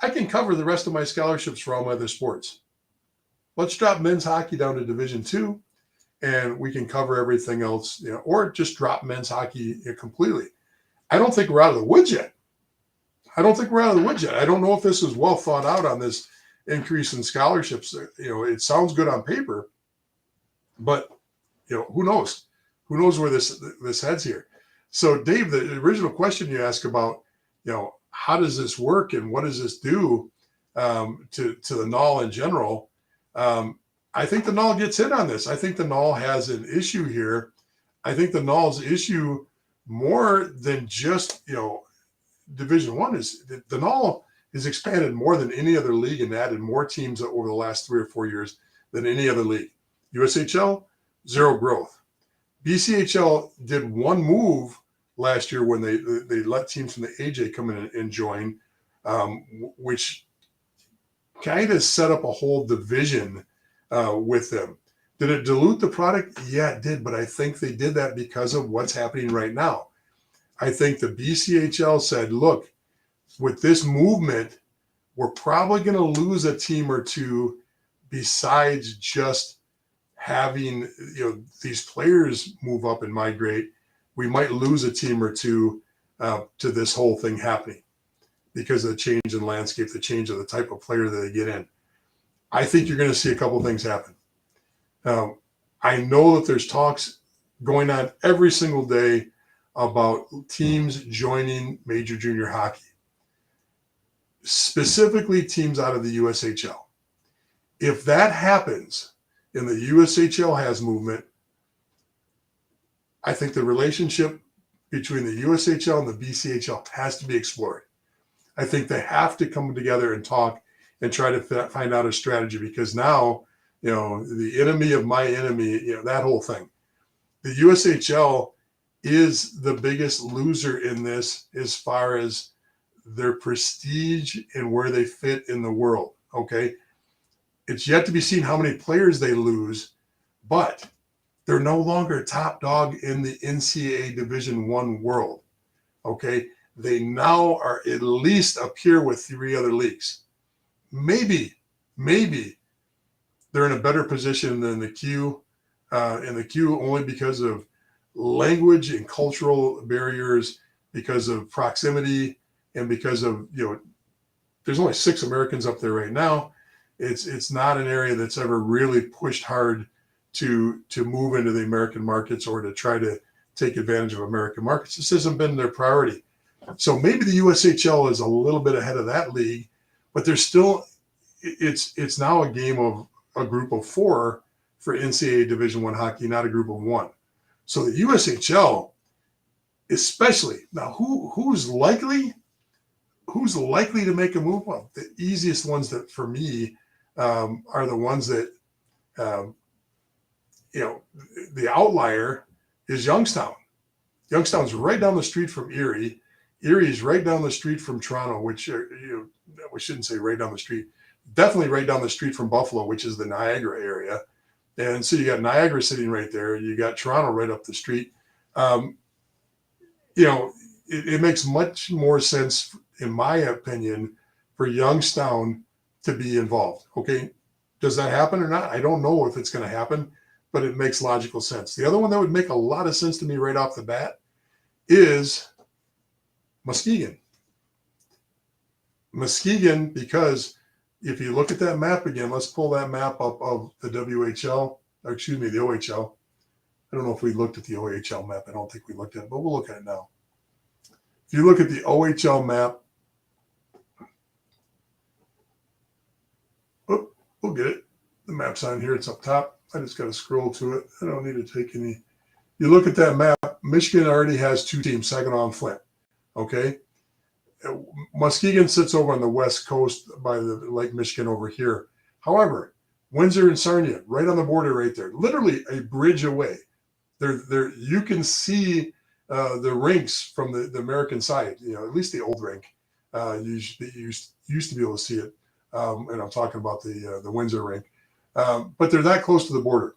I can cover the rest of my scholarships for all my other sports. Let's drop men's hockey down to Division II, and we can cover everything else, or just drop men's hockey completely. I don't think we're out of the woods yet. I don't know if this is well thought out on this increase in scholarships. It sounds good on paper, but who knows? Who knows where this heads here? So, Dave, the original question you asked about, how does this work and what does this do to the NAHL in general? I think the NAHL gets in on this. I think the NAHL has an issue here. I think the NAHL's issue more than just, Division I is the NAHL has expanded more than any other league and added more teams over the last 3 or 4 years than any other league. USHL, zero growth. BCHL did one move last year when they let teams from the AJ come in and join, which kind of set up a whole division with them. Did it dilute the product? Yeah, it did. But I think they did that because of what's happening right now. I think the BCHL said, look, with this movement, we're probably going to lose a team or two besides just having these players move up and migrate. We might lose a team or two to this whole thing happening because of the change in landscape, the change of the type of player that they get in. I think you're going to see a couple things happen. I know that there's talks going on every single day about teams joining major junior hockey, specifically teams out of the USHL. If that happens and the USHL has movement, I think the relationship between the USHL and the BCHL has to be explored. I think they have to come together and talk and try to find out a strategy, because now, the enemy of my enemy, that whole thing. The USHL is the biggest loser in this as far as their prestige and where they fit in the world. Okay. It's yet to be seen how many players they lose, but They're no longer top dog in the NCAA Division I world. Okay. They now are at least up here with 3 other leagues. Maybe they're in a better position than the Q, and the Q only because of language and cultural barriers, because of proximity, and because of, there's only 6 Americans up there right now. It's not an area that's ever really pushed hard to move into the American markets or to try to take advantage of American markets. This hasn't been their priority. So maybe the USHL is a little bit ahead of that league, but there's still, it's now a game of a group of 4 for NCAA Division I hockey, not a group of 1. So the USHL, especially now, who's likely to make a move? Well, the easiest ones that for me are the ones that the outlier is Youngstown. Youngstown's right down the street from Erie. Erie's right down the street from Toronto, which we shouldn't say right down the street. Definitely right down the street from Buffalo, which is the Niagara area. And so you got Niagara sitting right there. You got Toronto right up the street. It makes much more sense, in my opinion, for Youngstown to be involved. Okay. Does that happen or not? I don't know if it's going to happen, but it makes logical sense. The other one that would make a lot of sense to me right off the bat is Muskegon. Muskegon, because if you look at that map again, let's pull that map up of the WHL, or excuse me, the OHL. I don't know if we looked at the OHL map. I don't think we looked at it, but we'll look at it now. If you look at the OHL map, we'll get it. The map's on here. It's up top. I just got to scroll to it. I don't need to take any. You look at that map, Michigan already has 2 teams, Saginaw and Flint. Okay. Muskegon sits over on the west coast by the Lake Michigan over here. However, Windsor and Sarnia, right on the border right there, literally a bridge away. There you can see the rinks from the American side, at least the old rink. You used to be able to see it. And I'm talking about the Windsor rink. But they're that close to the border.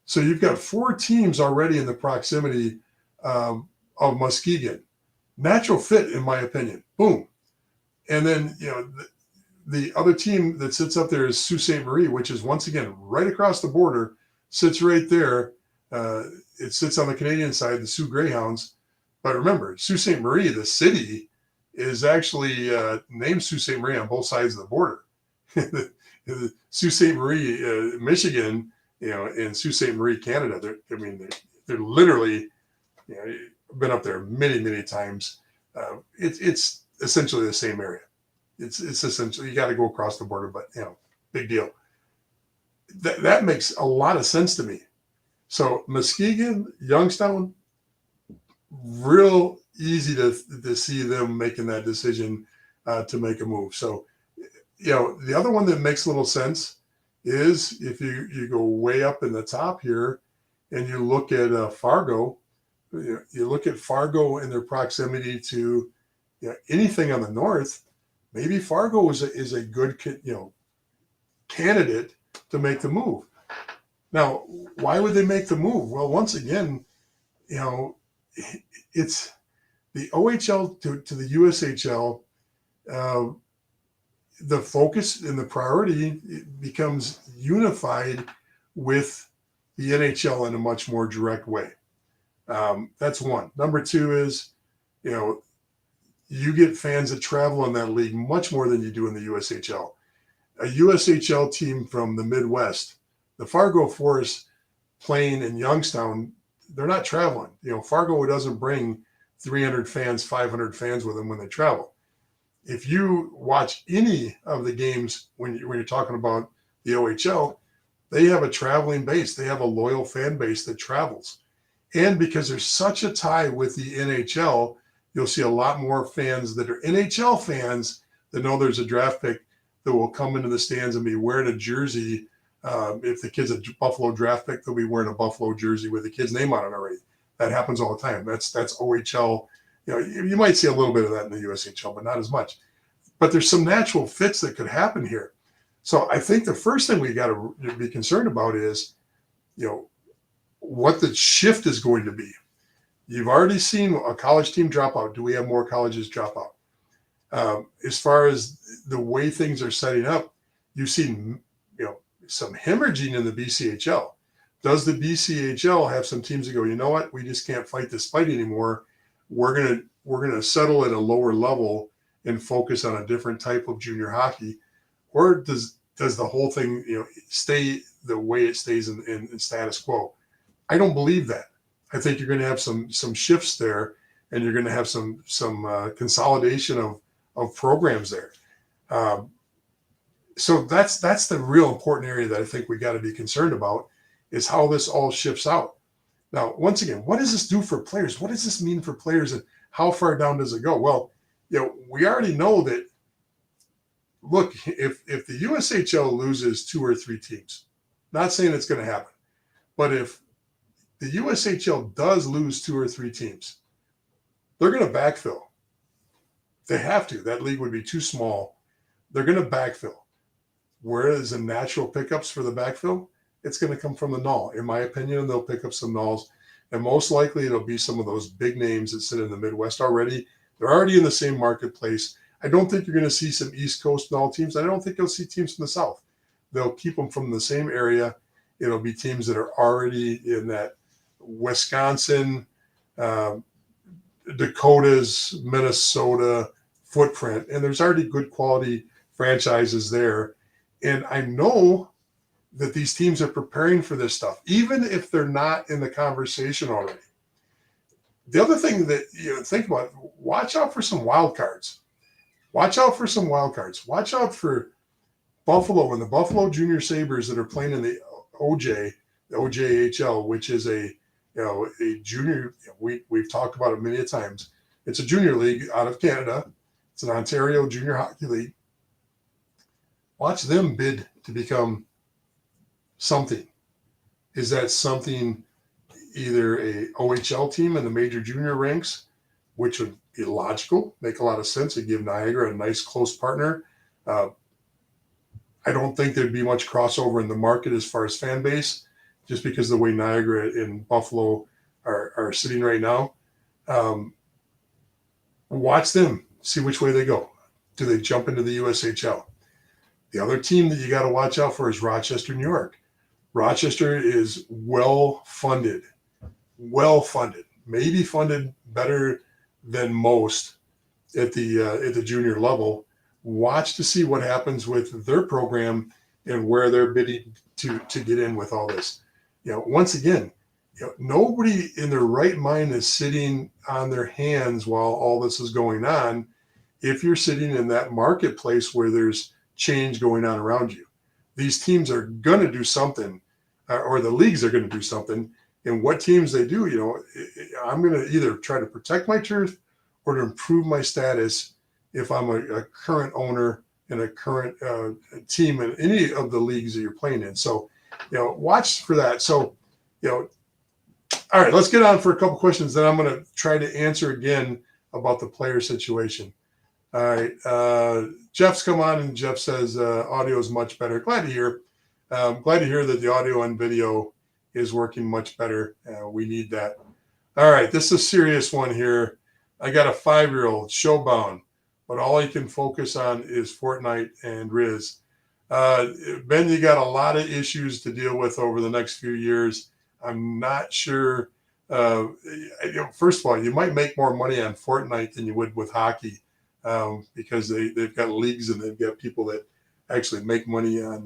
So you've got 4 teams already in the proximity of Muskegon. Natural fit, in my opinion. Boom. And then, the other team that sits up there is Sault Ste. Marie, which is, once again, right across the border, sits right there. It sits on the Canadian side, the Sioux Greyhounds. But remember, Sault Ste. Marie, the city, is actually named Sault Ste. Marie on both sides of the border. Sault Ste. Marie, Michigan, and Sault Ste. Marie, Canada. They're literally, been up there many, many times. It's essentially the same area. It's essentially, you got to go across the border, but big deal. That makes a lot of sense to me. So Muskegon, Youngstown, real easy to see them making that decision to make a move. So, the other one that makes a little sense is if you go way up in the top here and you look at Fargo. You look at Fargo and their proximity to anything on the north. Maybe Fargo is a good candidate to make the move. Now, why would they make the move? Well, once again, it's the OHL to the USHL. The focus and the priority becomes unified with the NHL in a much more direct way. That's one. Number 2 is, you get fans that travel in that league much more than you do in the USHL. A USHL team from the Midwest, the Fargo Force playing in Youngstown, they're not traveling. Fargo doesn't bring 300 fans, 500 fans with them when they travel. If you watch any of the games when you're talking about the OHL, they have a traveling base. They have a loyal fan base that travels. And because there's such a tie with the NHL, you'll see a lot more fans that are NHL fans that know there's a draft pick that will come into the stands and be wearing a jersey. If the kid's a Buffalo draft pick, they'll be wearing a Buffalo jersey with the kid's name on it already. That happens all the time. That's OHL. You might see a little bit of that in the USHL, but not as much. But there's some natural fits that could happen here. So I think the first thing we got to be concerned about is, what the shift is going to be. You've already seen a college team drop out. Do we have more colleges drop out? As far as the way things are setting up, you've seen some hemorrhaging in the BCHL. Does the BCHL have some teams that go, you know what, we just can't fight this fight anymore. We're gonna settle at a lower level and focus on a different type of junior hockey, or does the whole thing stay the way it stays in status quo? I don't believe that. I think you're going to have some shifts there, and you're going to have some consolidation of programs there. So that's the real important area that I think we got to be concerned about, is how this all shifts out. Now, once again, what does this do for players? What does this mean for players, and how far down does it go? Well, we already know that. Look, if the USHL loses 2 or 3 teams, not saying it's going to happen, but if the USHL does lose 2 or 3 teams, they're going to backfill. They have to. That league would be too small. They're going to backfill. Where is the natural pickups for the backfill? It's going to come from the null. In my opinion, they'll pick up some nulls, and most likely it'll be some of those big names that sit in the Midwest already. They're already in the same marketplace. I don't think you're going to see some East Coast null teams. I don't think you'll see teams from the South. They'll keep them from the same area. It'll be teams that are already in that Wisconsin, Dakotas, Minnesota footprint, and there's already good quality franchises there. And I know that these teams are preparing for this stuff, even if they're not in the conversation already. The other thing that think about, watch out for some wild cards. Watch out for some wild cards. Watch out for Buffalo and the Buffalo Junior Sabres that are playing in the OJHL, which is a junior. We've talked about it many times. It's a junior league out of Canada. It's an Ontario Junior Hockey League. Watch them bid to become something. Is that something either a OHL team in the major junior ranks, which would be logical, make a lot of sense, and give Niagara a nice close partner? I don't think there'd be much crossover in the market as far as fan base, just because of the way Niagara and Buffalo are sitting right now. Watch them, see which way they go. Do they jump into the USHL? The other team that you got to watch out for is Rochester, New York. Rochester is well funded, maybe funded better than most at the junior level. Watch to see what happens with their program and where they're bidding to get in with all this. Once again, nobody in their right mind is sitting on their hands while all this is going on. If you're sitting in that marketplace where there's change going on around you, these teams are going to do something, or the leagues are going to do something. And what teams they do, I'm going to either try to protect my turf or to improve my status if I'm a current owner in a current team in any of the leagues that you're playing in. So, watch for that. So, all right, let's get on for a couple questions. Then I'm going to try to answer again about the player situation. All right, Jeff's come on, and Jeff says audio is much better. Glad to hear. Glad to hear that the audio and video is working much better. We need that. All right, this is a serious one here. I got a 5-year-old showbound, but all he can focus on is Fortnite and Riz. Ben, you got a lot of issues to deal with over the next few years. I'm not sure. First of all, you might make more money on Fortnite than you would with hockey, because they've got leagues and they've got people that actually make money on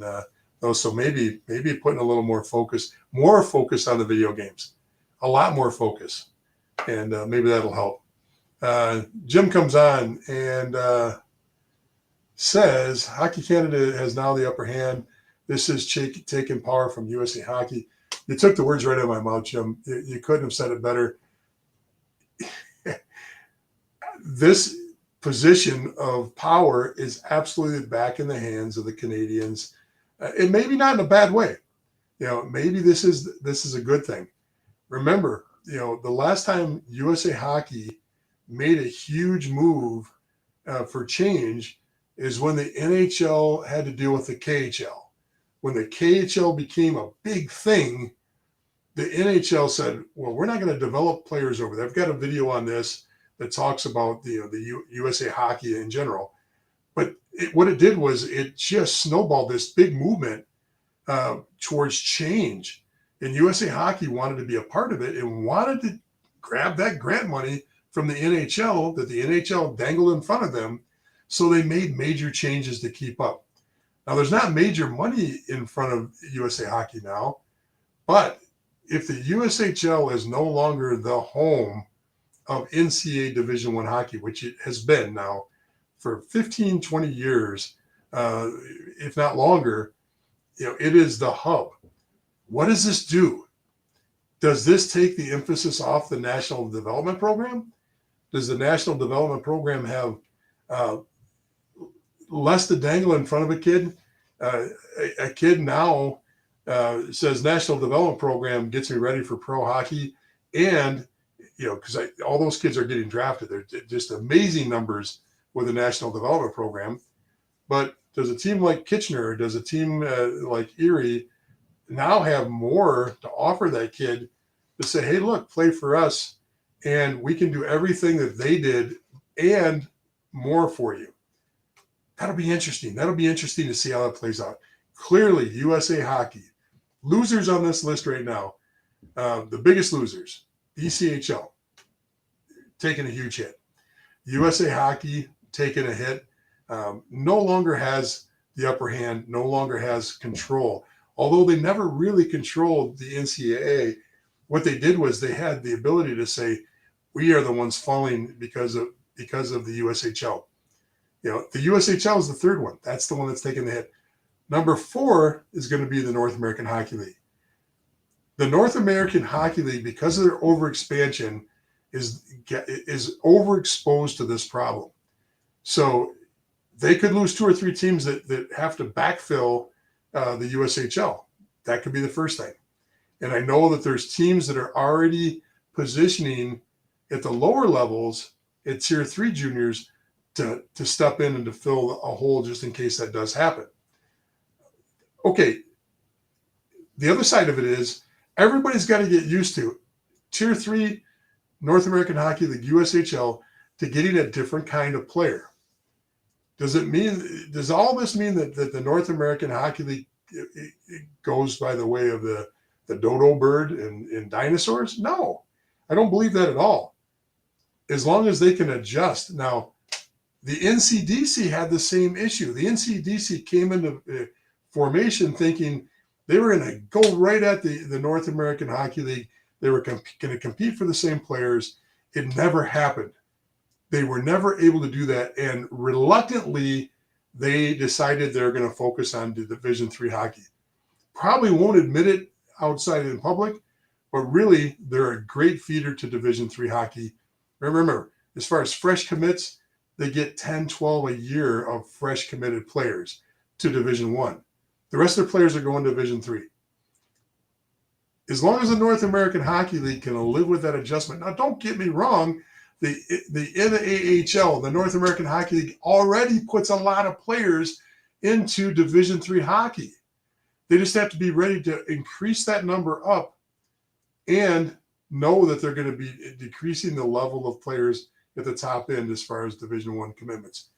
those. So maybe putting a little more focus on the video games, a lot more focus, and maybe that'll help. Jim comes on and says Hockey Canada has now the upper hand. This is taking power from USA Hockey. You took the words right out of my mouth, Jim. You couldn't have said it better. This position of power is absolutely back in the hands of the Canadians. And maybe not in a bad way. Maybe this is a good thing. Remember, the last time USA Hockey made a huge move for change is when the NHL had to deal with the KHL. When the KHL became a big thing, the NHL said, well, we're not going to develop players over there. I've got a video on this that talks about the USA Hockey in general. But what it did was it just snowballed this big movement towards change. And USA Hockey wanted to be a part of it and wanted to grab that grant money from the NHL that the NHL dangled in front of them. So they made major changes to keep up. Now, there's not major money in front of USA Hockey now, but if the USHL is no longer the home of NCAA Division I hockey, which it has been now for 15, 20 years, if not longer, it is the hub. What does this do? Does this take the emphasis off the National Development Program? Does the National Development Program have less to dangle in front of a kid? A kid now says National Development Program gets me ready for pro hockey. And, because all those kids are getting drafted. They're just amazing numbers with the National Development Program. But does a team like Kitchener, does a team like Erie now have more to offer that kid to say, hey, look, play for us, and we can do everything that they did and more for you? That'll be interesting. That'll be interesting to see how that plays out. Clearly, USA Hockey, losers on this list right now, the biggest losers, ECHL, taking a huge hit. USA Hockey taking a hit, no longer has the upper hand, no longer has control. Although they never really controlled the NCAA, what they did was they had the ability to say, we are the ones falling because of the USHL. The USHL is the third one. That's the one that's taking the hit. Number 4 is going to be the North American Hockey League. The North American Hockey League, because of their overexpansion, is overexposed to this problem. So they could lose 2 or 3 teams that have to backfill the USHL. That could be the first thing. And I know that there's teams that are already positioning at the lower levels at Tier 3 juniors to step in and to fill a hole just in case that does happen. Okay, the other side of it is everybody's got to get used to Tier 3 North American Hockey League, USHL, to getting a different kind of player. Does all this mean that the North American Hockey League it goes by the way of the dodo bird and dinosaurs? No, I don't believe that at all. As long as they can adjust. Now, the NCDC had the same issue. The NCDC came into formation thinking they were going to go right at the North American Hockey League. They were going to compete for the same players. It never happened. They were never able to do that. And reluctantly, they decided they're going to focus on the Division III hockey. Probably won't admit it outside in public, but really, they're a great feeder to Division III hockey. Remember, as far as fresh commits, they get 10, 12 a year of fresh committed players to Division I. The rest of their players are going to Division III. As long as the North American Hockey League can live with that adjustment. Now, don't get me wrong. The NAHL, the North American Hockey League, already puts a lot of players into Division III hockey. They just have to be ready to increase that number up and know that they're going to be decreasing the level of players at the top end as far as Division I commitments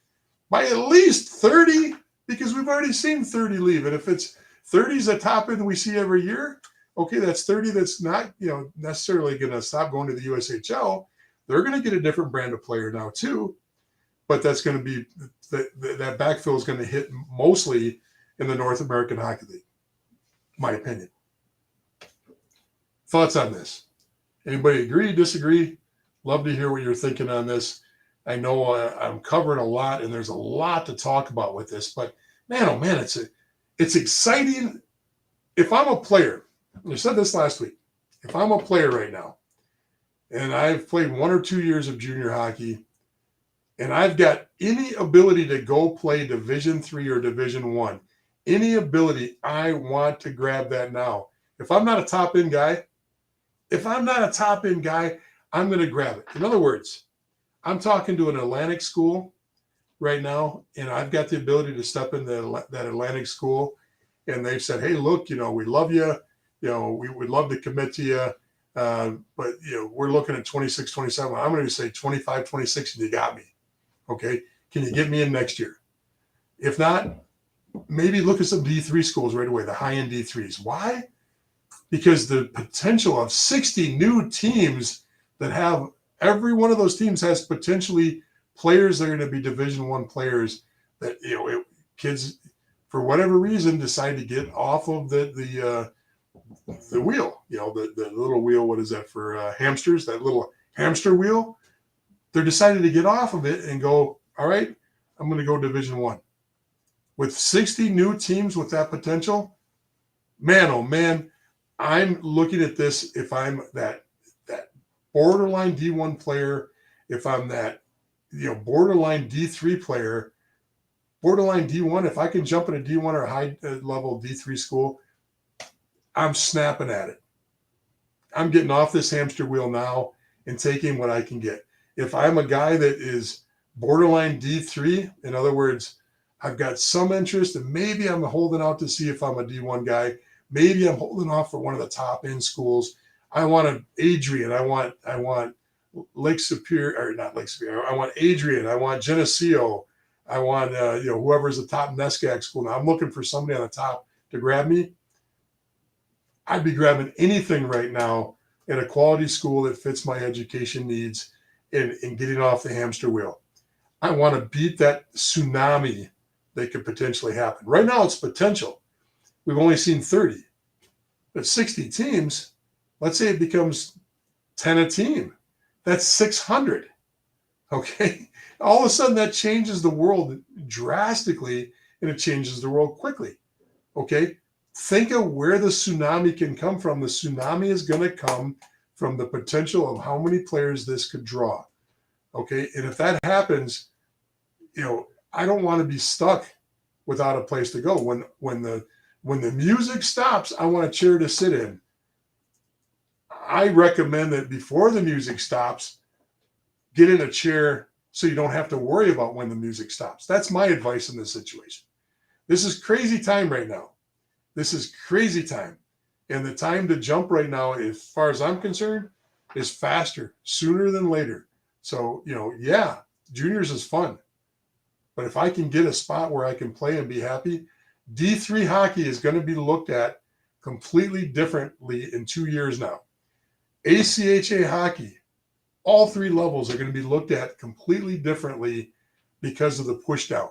by at least 30, because we've already seen 30 leave. And if it's 30 is the top end we see every year, okay, that's 30 that's not necessarily going to stop going to the USHL. They're going to get a different brand of player now too, but that's going to be that backfill is going to hit mostly in the North American Hockey League. My opinion. Thoughts on this? Anybody agree, disagree? Love to hear what you're thinking on this. I know I'm covering a lot, and there's a lot to talk about with this, but man, oh man, it's exciting. If I'm a player, I said this last week, if I'm a player right now, and I've played 1 or 2 years of junior hockey, and I've got any ability to go play Division III or Division I, any ability, I want to grab that now. If I'm not a top-end guy, I'm going to grab it. In other words, I'm talking to an Atlantic school right now, and I've got the ability to step in that Atlantic school, and they've said, hey, look, we love you. we would love to commit to you. But, we're looking at 26, 27. I'm going to say 25, 26, and you got me. Okay. Can you get me in next year? If not, maybe look at some D3 schools right away, the high-end D3s. Why? Because the potential of 60 new teams that have every one of those teams has potentially players that are going to be Division I players that, kids, for whatever reason, decide to get off of the wheel, the little wheel. What is that for hamsters? That little hamster wheel. They're decided to get off of it and go, all right, I'm going to go Division I. With 60 new teams with that potential, man, oh man, I'm looking at this. If I'm that borderline D1 player, if I'm that borderline D3 player, borderline D1, if I can jump in a D1 or a high level D3 school, I'm snapping at it. I'm getting off this hamster wheel now and taking what I can get. If I'm a guy that is borderline D3, in other words, I've got some interest and maybe I'm holding out to see if I'm a D1 guy. Maybe I'm holding off for one of the top end schools. I want an Adrian. I want Lake Superior, or not Lake Superior. I want Adrian. I want Geneseo. I want whoever's the top NESCAC school. Now I'm looking for somebody on the top to grab me. I'd be grabbing anything right now at a quality school that fits my education needs and getting off the hamster wheel. I want to beat that tsunami that could potentially happen. Right now it's potential. We've only seen 30, but 60 teams, let's say it becomes 10 a team. That's 600. Okay. All of a sudden that changes the world drastically and it changes the world quickly. Okay. Think of where the tsunami can come from. The tsunami is going to come from the potential of how many players this could draw. Okay. And if that happens, I don't want to be stuck without a place to go. When the music stops, I want a chair to sit in. I recommend that before the music stops, get in a chair so you don't have to worry about when the music stops. That's my advice in this situation. This is crazy time right now. This is crazy time. And the time to jump right now, as far as I'm concerned, is faster, sooner than later. So, juniors is fun. But if I can get a spot where I can play and be happy, D3 hockey is going to be looked at completely differently in 2 years now. ACHA hockey, all three levels are going to be looked at completely differently because of the push down.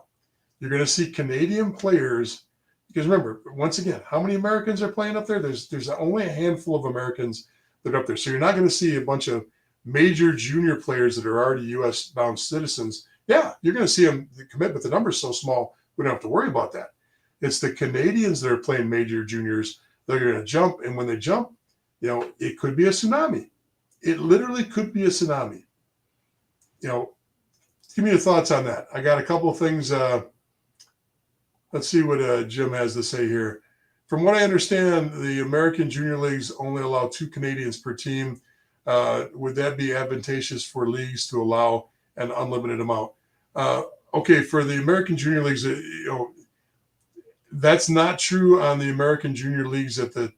You're going to see Canadian players, because remember, once again, how many Americans are playing up there? There's only a handful of Americans that are up there. So you're not going to see a bunch of major junior players that are already U.S. bound citizens. Yeah, you're going to see them commit, but the number's so small, we don't have to worry about that. It's the Canadians that are playing major juniors. They're going to jump, and when they jump, it could be a tsunami. It literally could be a tsunami. Give me your thoughts on that. I got a couple of things. Let's see what Jim has to say here. From what I understand, the American Junior Leagues only allow 2 Canadians per team. Would that be advantageous for leagues to allow an unlimited amount? Okay, for the American Junior Leagues, that's not true on the American Junior Leagues. That the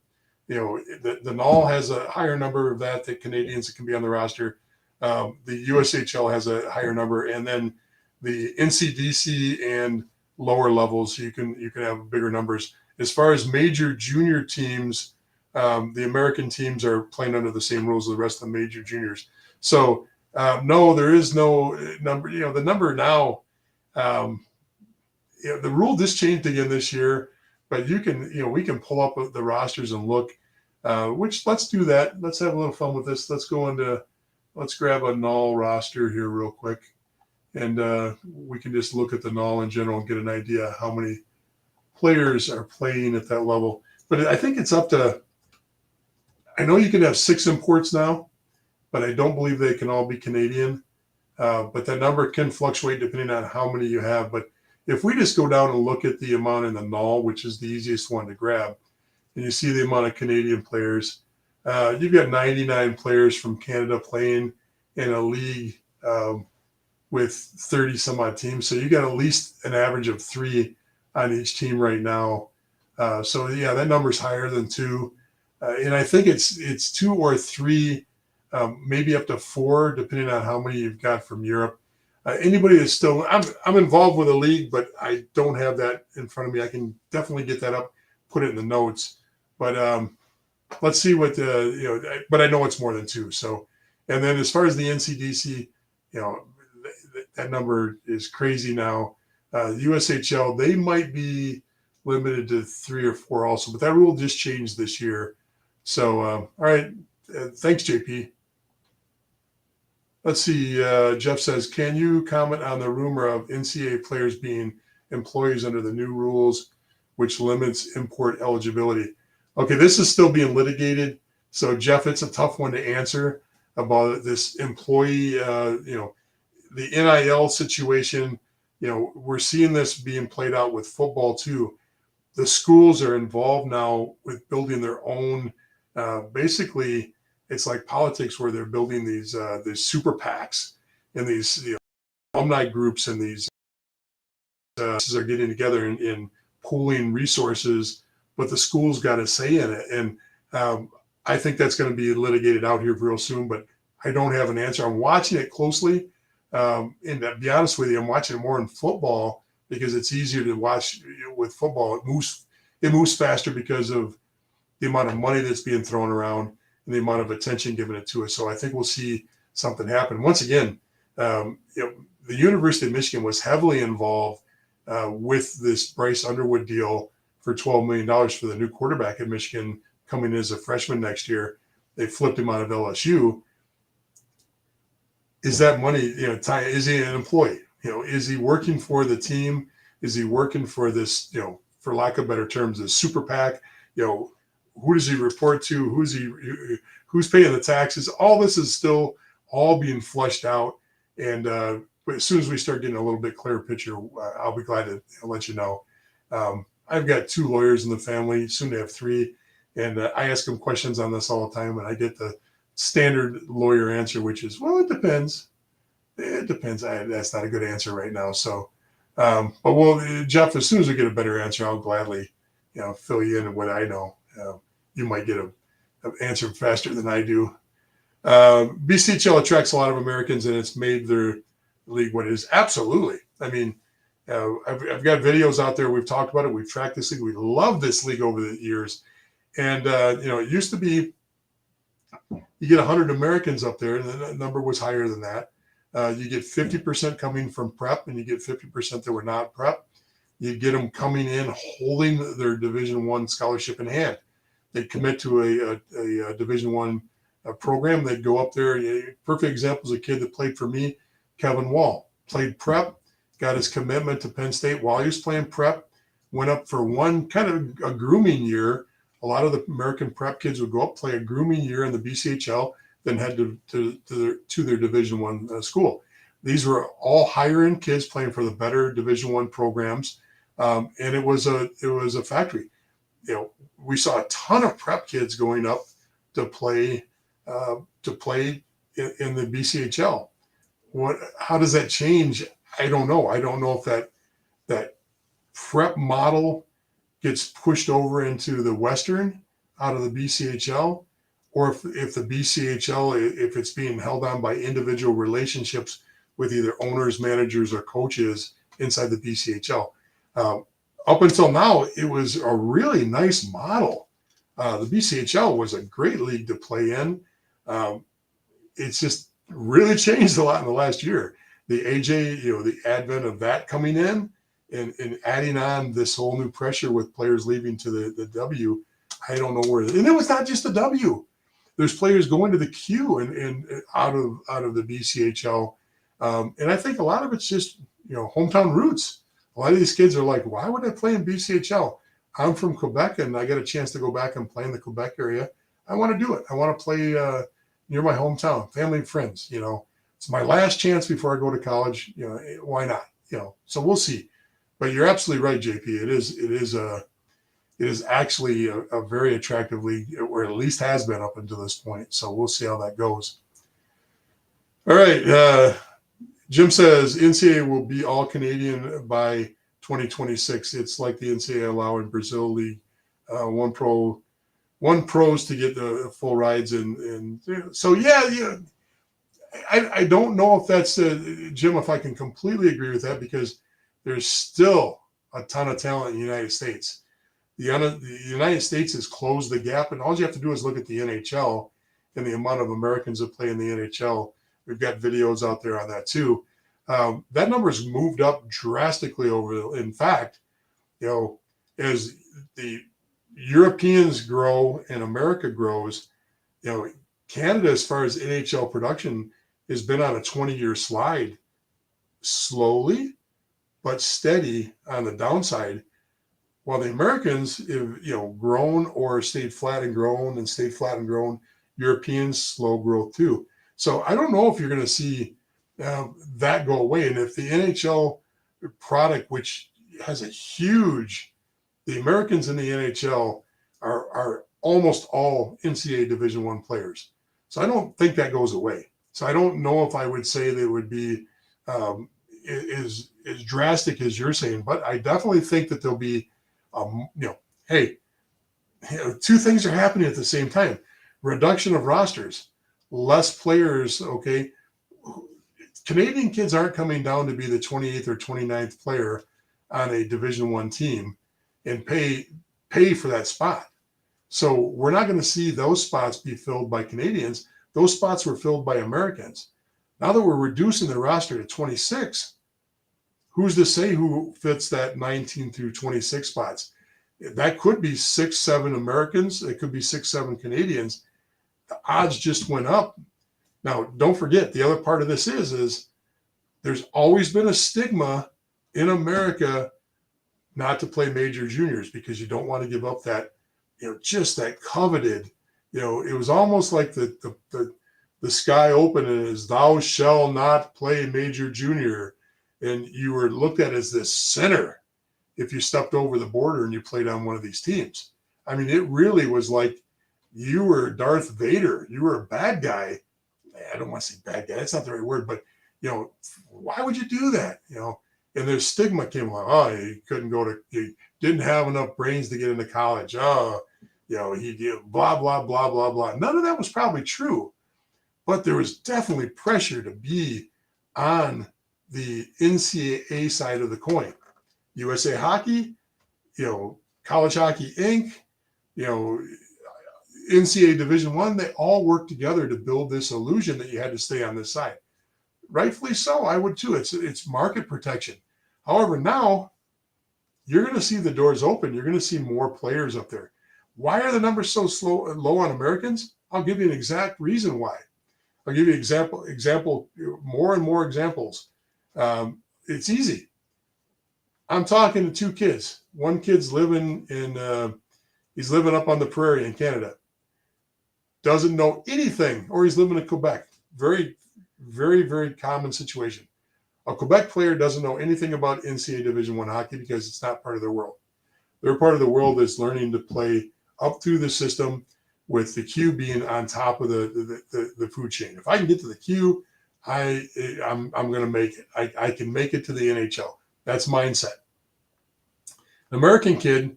NAL has a higher number of that Canadians that can be on the roster. The USHL has a higher number, and then the NCDC and lower levels you can have bigger numbers. As far as major junior teams, the American teams are playing under the same rules as the rest of the major juniors. So no, there is no number. The number now. The rule just changed again this year, but we can pull up the rosters and look. Which let's do that. Let's have a little fun with this. Let's grab a NAL roster here real quick, and we can just look at the NAL in general and get an idea how many players are playing at that level. But I think it's up to. I know you can have 6 imports now, but I don't believe they can all be Canadian. But that number can fluctuate depending on how many you have. But if we just go down and look at the amount in the NAL, which is the easiest one to grab, and you see the amount of Canadian players, you've got 99 players from Canada playing in a league with 30 some odd teams. So you got at least an average of 3 on each team right now. So yeah, that number's higher than 2. and I think it's 2 or 3, maybe up to 4, depending on how many you've got from Europe. Anybody that's still, I'm involved with a league, but I don't have that in front of me. I can definitely get that up, put it in the notes. But let's see what but I know it's more than 2. So, and then as far as the NCDC, that number is crazy now. USHL, they might be limited to 3 or 4 also, but that rule just changed this year. So, all right. Thanks, JP. Let's see. Jeff says, can you comment on the rumor of NCAA players being employees under the new rules, which limits import eligibility? Okay, this is still being litigated. So, Jeff, it's a tough one to answer about this employee, the NIL situation. We're seeing this being played out with football too. The schools are involved now with building their own, basically, it's like politics where they're building these super PACs and these alumni groups, and these are getting together in pooling resources, but the school's got a say in it. And I think that's going to be litigated out here real soon, but I don't have an answer. I'm watching it closely. And to be honest with you, I'm watching it more in football because it's easier to watch with football. It moves faster because of the amount of money that's being thrown around and the amount of attention given it to it. So I think we'll see something happen. Once again, the University of Michigan was heavily involved with this Bryce Underwood deal for $12 million for the new quarterback at Michigan coming in as a freshman next year. They flipped him out of LSU. Is that money, is he an employee? Is he working for the team? Is he working for this, for lack of better terms, this super PAC? Who does he report to? Who's paying the taxes? All this is still all being flushed out. And but as soon as we start getting a little bit clearer picture, I'll be glad to let you know. I've got 2 lawyers in the family, soon to have 3. And I ask them questions on this all the time. And I get the standard lawyer answer, which is, well, it depends. It depends. That's not a good answer right now. So, but Jeff, as soon as we get a better answer, I'll gladly, fill you in on what I know. You might get an answer faster than I do. BCHL attracts a lot of Americans, and it's made their league what it is. Absolutely. I mean, I've got videos out there. We've talked about it. We've tracked this league. We love this league over the years. And, it used to be you get 100 Americans up there, and the number was higher than that. You get 50% coming from prep, and you get 50% that were not prep. You get them coming in holding their Division I scholarship in hand. They'd commit to a Division I program. They'd go up there. Perfect example is a kid that played for me, Kevin Wall. Played prep, got his commitment to Penn State while he was playing prep, went up for one kind of a grooming year. A lot of the American prep kids would go up, play a grooming year in the BCHL, then head to their Division I school. These were all higher end kids playing for the better Division I programs, and it was a factory. We saw a ton of prep kids going up to play in the BCHL. How does that change? I don't know. I don't know if that prep model gets pushed over into the Western out of the BCHL, or if the BCHL, if it's being held on by individual relationships with either owners, managers, or coaches inside the BCHL. Up until now, it was a really nice model. The BCHL was a great league to play in. It's just really changed a lot in the last year. The AJ, the advent of that coming in and adding on this whole new pressure with players leaving to the W, I don't know where. And it was not just the W. There's players going to the Q and out of the BCHL. And I think a lot of it's just, hometown roots. A lot of these kids are like, why would I play in BCHL? I'm from Quebec, and I get a chance to go back and play in the Quebec area. I want to do it. I want to play near my hometown, family and friends. It's my last chance before I go to college. Why not? So we'll see. But you're absolutely right, JP. It is actually a very attractive league, or at least has been up until this point. So we'll see how that goes. All right. Jim says NCAA will be all Canadian by 2026. It's like the NCAA allowing Brazil League, one one pros to get the full rides, and so yeah. I don't know if that's Jim, if I can completely agree with that, because there's still a ton of talent in the United States. The United States has closed the gap, and all you have to do is look at the NHL and the amount of Americans that play in the NHL. We've got videos out there on that too. That number has moved up drastically over. In fact, as the Europeans grow and America grows, Canada, as far as NHL production, has been on a 20-year slide, slowly but steady on the downside, while the Americans have grown or stayed flat and grown and stayed flat and grown. Europeans slow growth too. So I don't know if you're going to see that go away. And if the NHL product, which has the Americans in the NHL are almost all NCAA Division I players. So I don't think that goes away. So I don't know if I would say that it would be as drastic as you're saying, but I definitely think that there'll be, hey, two things are happening at the same time. Reduction of rosters, less players, okay? Canadian kids aren't coming down to be the 28th or 29th player on a Division I team and pay for that spot. So we're not going to see those spots be filled by Canadians. Those spots were filled by Americans. Now that we're reducing the roster to 26, who's to say who fits that 19 through 26 spots? That could be 6, 7 Americans. It could be 6, 7 Canadians. The odds just went up. Now, don't forget, the other part of this is there's always been a stigma in America not to play major juniors, because you don't want to give up that, just that coveted, it was almost like the sky open and is thou shall not play major junior. And you were looked at as this sinner if you stepped over the border and you played on one of these teams. I mean, it really was like you were Darth Vader. You were a bad guy. I don't want to say bad guy. That's not the right word, but, why would you do that? And there's stigma came along. Oh, he didn't have enough brains to get into college. Oh, he did blah, blah, blah, blah, blah. None of that was probably true, but there was definitely pressure to be on the NCAA side of the coin. USA Hockey, College Hockey Inc., NCAA Division I, they all work together to build this illusion that you had to stay on this side. Rightfully so, I would too. It's market protection. However, now you're going to see the doors open. You're going to see more players up there. Why are the numbers so low on Americans? I'll give you an exact reason why. I'll give you example, more and more examples. It's easy. I'm talking to two kids. One kid's living he's living up on the prairie in Canada. Doesn't know anything, or he's living in Quebec. Very, very, very common situation. A Quebec player doesn't know anything about NCAA Division I hockey because it's not part of their world. Their part of the world is learning to play up through the system, with the Q being on top of the food chain. If I can get to the Q, I'm going to make it. I can make it to the NHL. That's mindset. An American kid,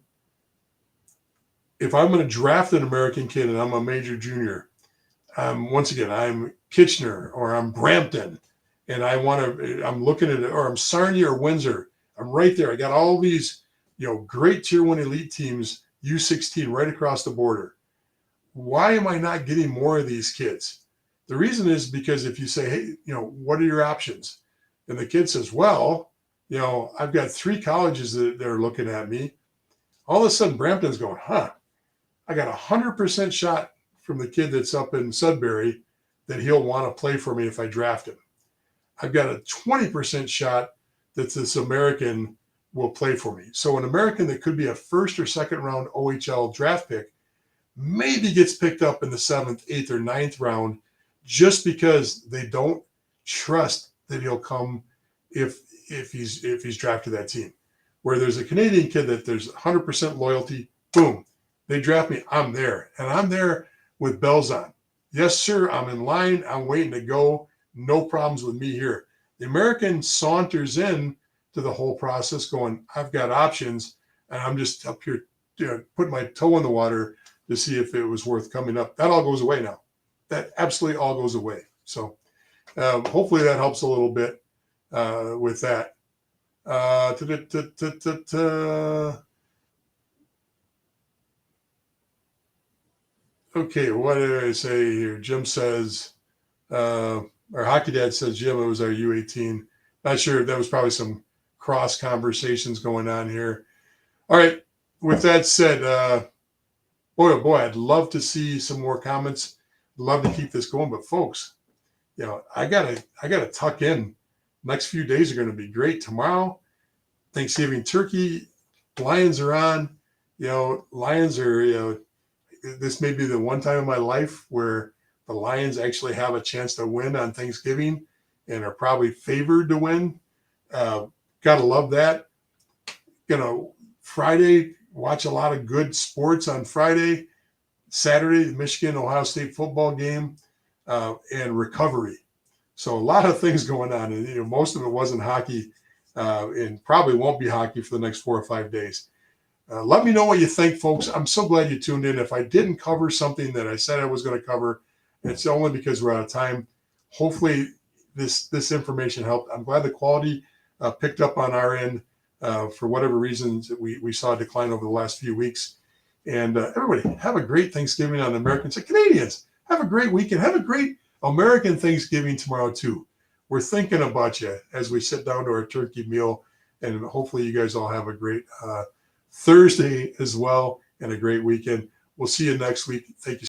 if I'm going to draft an American kid and I'm a major junior, once again, I'm Kitchener or I'm Brampton, and I'm looking at it, or I'm Sarnia or Windsor. I'm right there. I got all these, great Tier 1 elite teams, U16 right across the border. Why am I not getting more of these kids? The reason is because if you say, hey, what are your options? And the kid says, well, I've got 3 colleges that are looking at me. All of a sudden, Brampton's going, I got 100% shot from the kid that's up in Sudbury that he'll want to play for me if I draft him. I've got a 20% shot that this American will play for me. So an American that could be a first or second round OHL draft pick maybe gets picked up in the 7th, 8th, or 9th round, just because they don't trust that he'll come if he's drafted that team. Where there's a Canadian kid that there's 100% loyalty, boom, they draft me, I'm there. And I'm there with bells on. Yes, sir, I'm in line, I'm waiting to go. No problems with me here. The American saunters in to the whole process going, I've got options, and I'm just up here putting my toe in the water to see if it was worth coming up. That all goes away now. That absolutely all goes away. So hopefully that helps a little bit with that. Okay, what did I say here? Jim says, or Hockey Dad says, Jim, it was our U18. Not sure. That was probably some cross conversations going on here. All right. With that said, boy, oh boy, I'd love to see some more comments. Love to keep this going, but folks, I gotta tuck in. Next few days are going to be great. Tomorrow, Thanksgiving turkey, Lions are on. Lions are. This may be the one time in my life where the Lions actually have a chance to win on Thanksgiving, and are probably favored to win. Gotta love that. Friday, watch a lot of good sports on Friday. Saturday, the Michigan-Ohio State football game, and recovery. So a lot of things going on, and most of it wasn't hockey, and probably won't be hockey for the next 4 or 5 days. Let me know what you think, folks. I'm so glad you tuned in. If I didn't cover something that I said I was going to cover, it's only because we're out of time. Hopefully, this information helped. I'm glad the quality picked up on our end. For whatever reasons, we saw a decline over the last few weeks. And everybody, have a great Thanksgiving on Americans and Canadians. Have a great weekend. Have a great American Thanksgiving tomorrow, too. We're thinking about you as we sit down to our turkey meal. And hopefully you guys all have a great Thursday as well and a great weekend. We'll see you next week. Thank you.